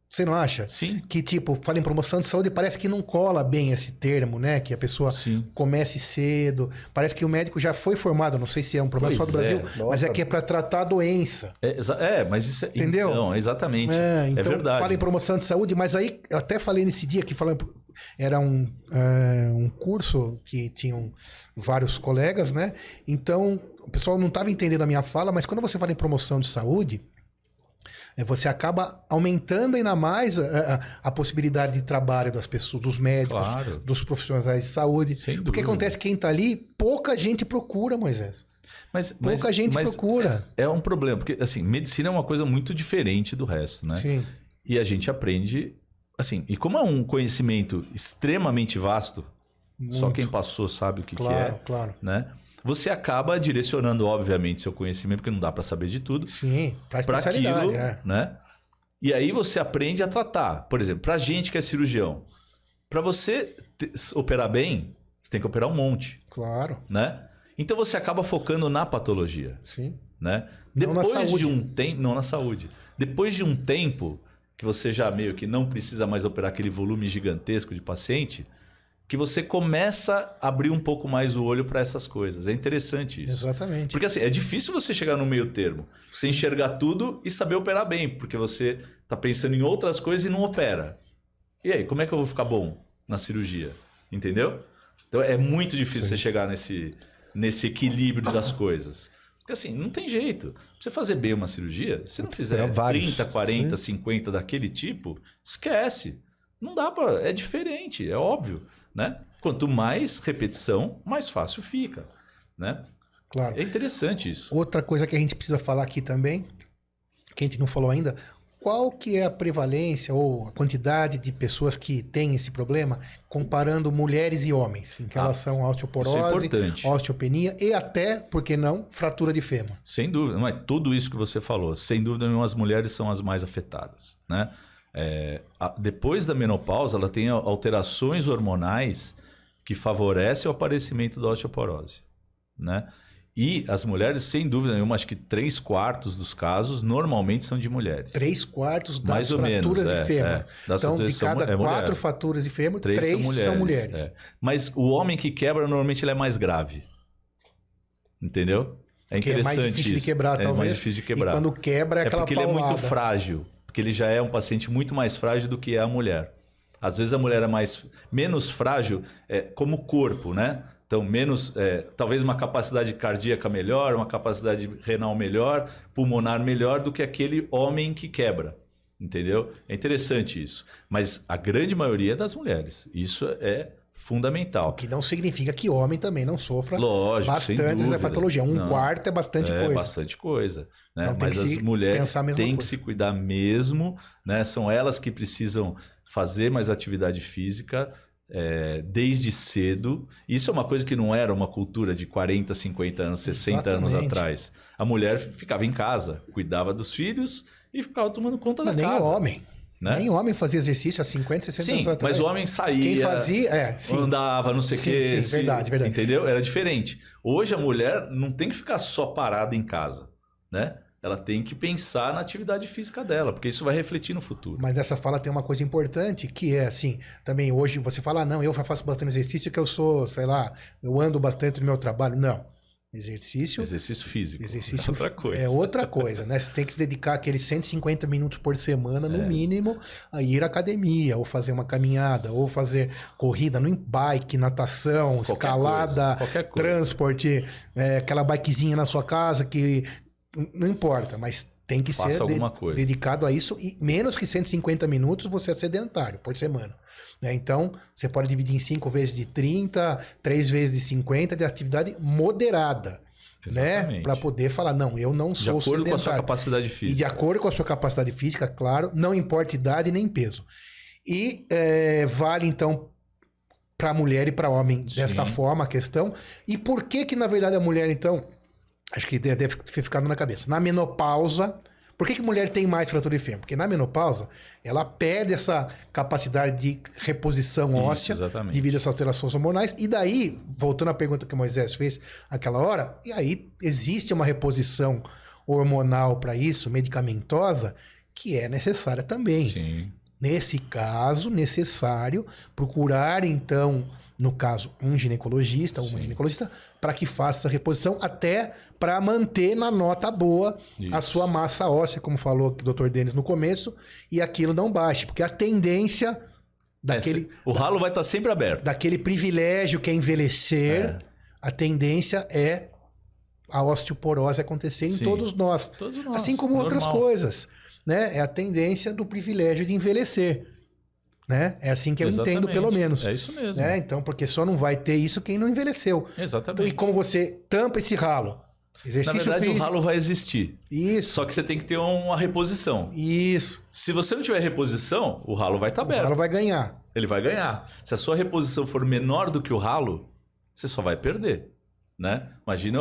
Speaker 2: Você não acha?
Speaker 3: Sim.
Speaker 2: Que, tipo, fala em promoção de saúde, parece que não cola bem esse termo, né? Que a pessoa comece cedo. Parece que o médico já foi formado, não sei se é um problema só do Brasil, mas é que é para tratar a doença.
Speaker 3: Mas isso é...
Speaker 2: Entendeu?
Speaker 3: Então, exatamente.
Speaker 2: Então,
Speaker 3: é verdade.
Speaker 2: Fala em promoção de saúde, mas aí, eu até falei nesse dia que era um curso que tinham vários colegas, né? Então, o pessoal não estava entendendo a minha fala, mas quando você fala em promoção de saúde, você acaba aumentando ainda mais a possibilidade de trabalho das pessoas, dos médicos, dos profissionais de saúde. Porque acontece que quem está ali, pouca gente procura, Moisés. Pouca gente procura.
Speaker 3: É um problema, porque assim, medicina é uma coisa muito diferente do resto, né?
Speaker 2: Sim.
Speaker 3: E a gente aprende, assim, e como é um conhecimento extremamente vasto, só quem passou sabe o que é.
Speaker 2: Claro.
Speaker 3: Né? Você acaba direcionando, obviamente, seu conhecimento, porque não dá para saber de tudo.
Speaker 2: Sim, para especialidade,
Speaker 3: né? E aí você aprende a tratar. Por exemplo, para gente que é cirurgião, para você operar bem, você tem que operar um monte.
Speaker 2: Claro.
Speaker 3: Né? Então você acaba focando na patologia.
Speaker 2: Sim.
Speaker 3: Né?
Speaker 2: Depois
Speaker 3: de um tempo, não na saúde. Depois de um tempo que você já meio que não precisa mais operar aquele volume gigantesco de paciente, que você começa a abrir um pouco mais o olho para essas coisas. É interessante isso.
Speaker 2: Exatamente.
Speaker 3: Porque assim, é difícil você chegar no meio termo. Você enxergar tudo e saber operar bem, porque você está pensando em outras coisas e não opera. E aí, como é que eu vou ficar bom na cirurgia? Entendeu? Então é muito difícil você chegar nesse nesse equilíbrio das coisas. Porque assim, não tem jeito. Pra você fazer bem uma cirurgia, se não fizer 30, 40, 50 daquele tipo, esquece. Não dá pra... É diferente, é óbvio, né? Quanto mais repetição, mais fácil fica, né?
Speaker 2: Claro.
Speaker 3: É interessante isso.
Speaker 2: Outra coisa que a gente precisa falar aqui também, que a gente não falou ainda, qual que é a prevalência ou a quantidade de pessoas que têm esse problema comparando mulheres e homens em relação à osteoporose, osteopenia e até, por que não, fratura de fêmur?
Speaker 3: Sem dúvida, mas tudo isso que você falou, sem dúvida nenhuma, as mulheres são as mais afetadas, né? Depois da menopausa, ela tem alterações hormonais que favorecem o aparecimento da osteoporose, né? E as mulheres, sem dúvida nenhuma, acho que 3/4 dos casos normalmente são de mulheres.
Speaker 2: 3/4 das
Speaker 3: mais ou
Speaker 2: fraturas
Speaker 3: menos,
Speaker 2: de fêmur. Então, de cada 4
Speaker 3: mulher.
Speaker 2: fraturas de fêmur,
Speaker 3: 3
Speaker 2: são mulheres.
Speaker 3: Mas o homem que quebra, normalmente ele é mais grave. Entendeu? É interessante isso. É mais difícil
Speaker 2: de quebrar, talvez.
Speaker 3: É mais difícil de quebrar.
Speaker 2: E quando quebra, é aquela
Speaker 3: porque
Speaker 2: paulada.
Speaker 3: ele é muito frágil. Porque ele já é um paciente muito mais frágil do que é a mulher. Às vezes a mulher é menos frágil como corpo, né? Então, talvez uma capacidade cardíaca melhor, uma capacidade renal melhor, pulmonar melhor do que aquele homem que quebra. Entendeu? É interessante isso. Mas a grande maioria é das mulheres. Isso é fundamental.
Speaker 2: O que não significa que homem também não sofra
Speaker 3: bastante
Speaker 2: dessa patologia. 1/4 é bastante coisa.
Speaker 3: É bastante coisa. Né?
Speaker 2: Então,
Speaker 3: mas as mulheres têm que se cuidar mesmo. Né? São elas que precisam fazer mais atividade física desde cedo. Isso é uma coisa que não era uma cultura de 40, 50 anos, 60 anos atrás. A mulher ficava em casa, cuidava dos filhos e ficava tomando conta da casa.
Speaker 2: Nem homem. Né? Nem homem fazia exercício há 50, 60 anos atrás.
Speaker 3: Mas o homem saía,
Speaker 2: quem fazia,
Speaker 3: andava, não sei o quê.
Speaker 2: Sim, verdade.
Speaker 3: Entendeu? Era diferente. Hoje a mulher não tem que ficar só parada em casa, né? Ela tem que pensar na atividade física dela, porque isso vai refletir no futuro.
Speaker 2: Mas essa fala tem uma coisa importante, que é assim, também hoje você fala, não, eu faço bastante exercício que eu sou, sei lá, eu ando bastante no meu trabalho. Não. Exercício
Speaker 3: físico.
Speaker 2: Exercício
Speaker 3: é outra coisa.
Speaker 2: É outra coisa, né? Você tem que se dedicar aqueles 150 minutos por semana, no mínimo, a ir à academia, ou fazer uma caminhada, ou fazer corrida no bike, natação, escalada, transporte, aquela bikezinha na sua casa que não importa, mas tem que ser dedicado a isso. E menos que 150 minutos você é sedentário por semana. Né? Então, você pode dividir em 5 vezes de 30, 3 vezes de 50 de atividade moderada. Né? Para poder falar, não, eu não sou sedentário.
Speaker 3: De acordo com a sua capacidade física.
Speaker 2: E de acordo com a sua capacidade física, claro, não importa idade nem peso. E vale, então, para mulher e para homem desta forma a questão. E por que na verdade, a mulher, então... Acho que deve ter ficado na cabeça. Na menopausa, por que mulher tem mais fratura de fêmur? Porque na menopausa, ela perde essa capacidade de reposição óssea devido a essas alterações hormonais. E daí, voltando à pergunta que o Moisés fez naquela hora, e aí existe uma reposição hormonal para isso, medicamentosa, que é necessária também.
Speaker 3: Sim.
Speaker 2: Nesse caso, necessário procurar, então... No caso, um ginecologista ou uma ginecologista, para que faça essa reposição, até para manter na nota boa a sua massa óssea, como falou o Dr. Denis no começo, e aquilo não baixe, porque a tendência daquele...
Speaker 3: O ralo vai estar sempre aberto.
Speaker 2: Daquele privilégio que é envelhecer, a tendência é a osteoporose acontecer em todos nós. Assim como outras coisas. Né? É a tendência do privilégio de envelhecer. Né? É assim que eu entendo, pelo menos.
Speaker 3: É isso mesmo.
Speaker 2: Né? Então, porque só não vai ter isso quem não envelheceu.
Speaker 3: Exatamente.
Speaker 2: Então, e como você tampa esse ralo? Exercício
Speaker 3: Na verdade,
Speaker 2: físico.
Speaker 3: o ralo vai existir.
Speaker 2: Isso.
Speaker 3: Só que você tem que ter uma reposição.
Speaker 2: Isso.
Speaker 3: Se você não tiver reposição, o ralo vai estar aberto.
Speaker 2: O ralo vai ganhar.
Speaker 3: Ele vai ganhar. Se a sua reposição for menor do que o ralo, você só vai perder. Né? Imagina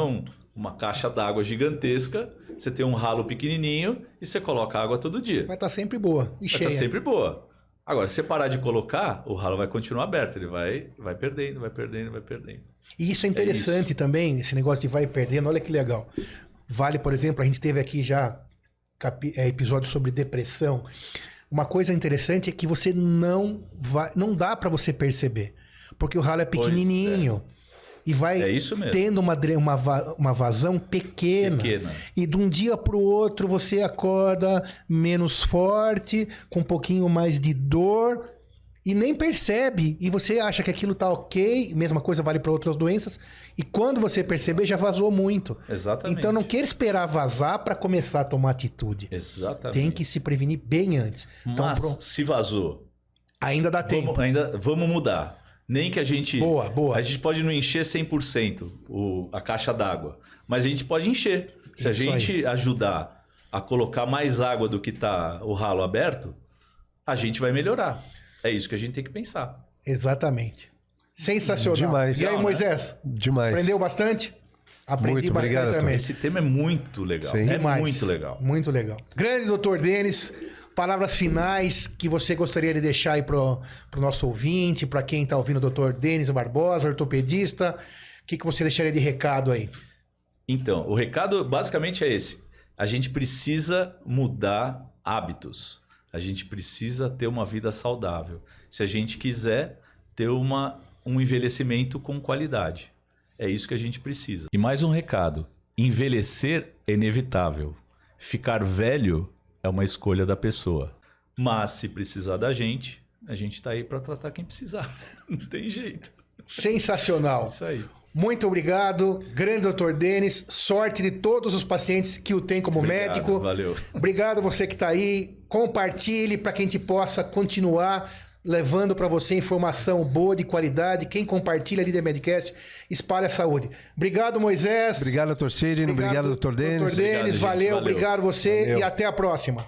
Speaker 3: uma caixa d'água gigantesca, você tem um ralo pequenininho e você coloca água todo dia.
Speaker 2: Vai estar sempre boa e cheia.
Speaker 3: Vai estar sempre boa. Agora, se você parar de colocar, o ralo vai continuar aberto. Ele vai perdendo, vai perdendo, vai perdendo.
Speaker 2: E isso é interessante também, esse negócio de vai perdendo. Olha que legal. Vale, por exemplo, a gente teve aqui já episódio sobre depressão. Uma coisa interessante é que você não dá para você perceber. Porque o ralo é pequenininho. E vai tendo uma vazão pequena. E de um dia para o outro você acorda menos forte, com um pouquinho mais de dor. e nem percebe, e você acha que aquilo tá ok, mesma coisa vale para outras doenças, e quando você perceber, já vazou muito.
Speaker 3: Exatamente.
Speaker 2: Então não queira esperar vazar para começar a tomar atitude.
Speaker 3: Exatamente.
Speaker 2: Tem que se prevenir bem antes. Então,
Speaker 3: Mas se vazou,
Speaker 2: ainda dá tempo.
Speaker 3: vamos mudar. Nem que a gente...
Speaker 2: Boa, boa.
Speaker 3: A gente pode não encher 100% a caixa d'água, mas a gente pode encher. Se a
Speaker 2: Isso
Speaker 3: gente ajudar a colocar mais água do que tá o ralo aberto, a gente vai melhorar. É isso que a gente tem que pensar.
Speaker 2: Exatamente. Sensacional.
Speaker 1: Demais.
Speaker 2: E aí,
Speaker 3: Não, né?
Speaker 2: Moisés?
Speaker 1: Demais.
Speaker 2: Aprendeu bastante? Aprendi
Speaker 1: Muito
Speaker 2: bastante
Speaker 1: obrigado,
Speaker 2: também.
Speaker 3: Esse tema é muito legal.
Speaker 1: Sim.
Speaker 3: É
Speaker 2: Demais.
Speaker 3: muito legal.
Speaker 2: Muito legal. Grande doutor Denis, palavras finais que você gostaria de deixar aí pro nosso ouvinte, para quem tá ouvindo o doutor Denis Barbosa, ortopedista. O que você deixaria de recado aí?
Speaker 3: Então, o recado basicamente é esse. A gente precisa mudar hábitos. A gente precisa ter uma vida saudável. Se a gente quiser ter um envelhecimento com qualidade. É isso que a gente precisa. E mais um recado. Envelhecer é inevitável. Ficar velho é uma escolha da pessoa. Mas se precisar da gente, a gente está aí para tratar quem precisar. Não tem jeito.
Speaker 2: Sensacional.
Speaker 3: Isso aí.
Speaker 2: Muito obrigado, grande doutor Denis. Sorte de todos os pacientes que o tem como
Speaker 3: Obrigado,
Speaker 2: médico.
Speaker 3: valeu.
Speaker 2: Obrigado você que está aí. Compartilhe para que a gente possa continuar levando para você informação boa, de qualidade. Quem compartilha ali da Medcast, espalha a saúde. Obrigado, Moisés.
Speaker 1: Obrigado, doutor Sidney. Obrigado, doutor Denis.
Speaker 2: Doutor Denis,
Speaker 3: Obrigado, gente.
Speaker 2: valeu.
Speaker 3: Valeu.
Speaker 2: Obrigado você
Speaker 1: Valeu.
Speaker 2: e até a próxima.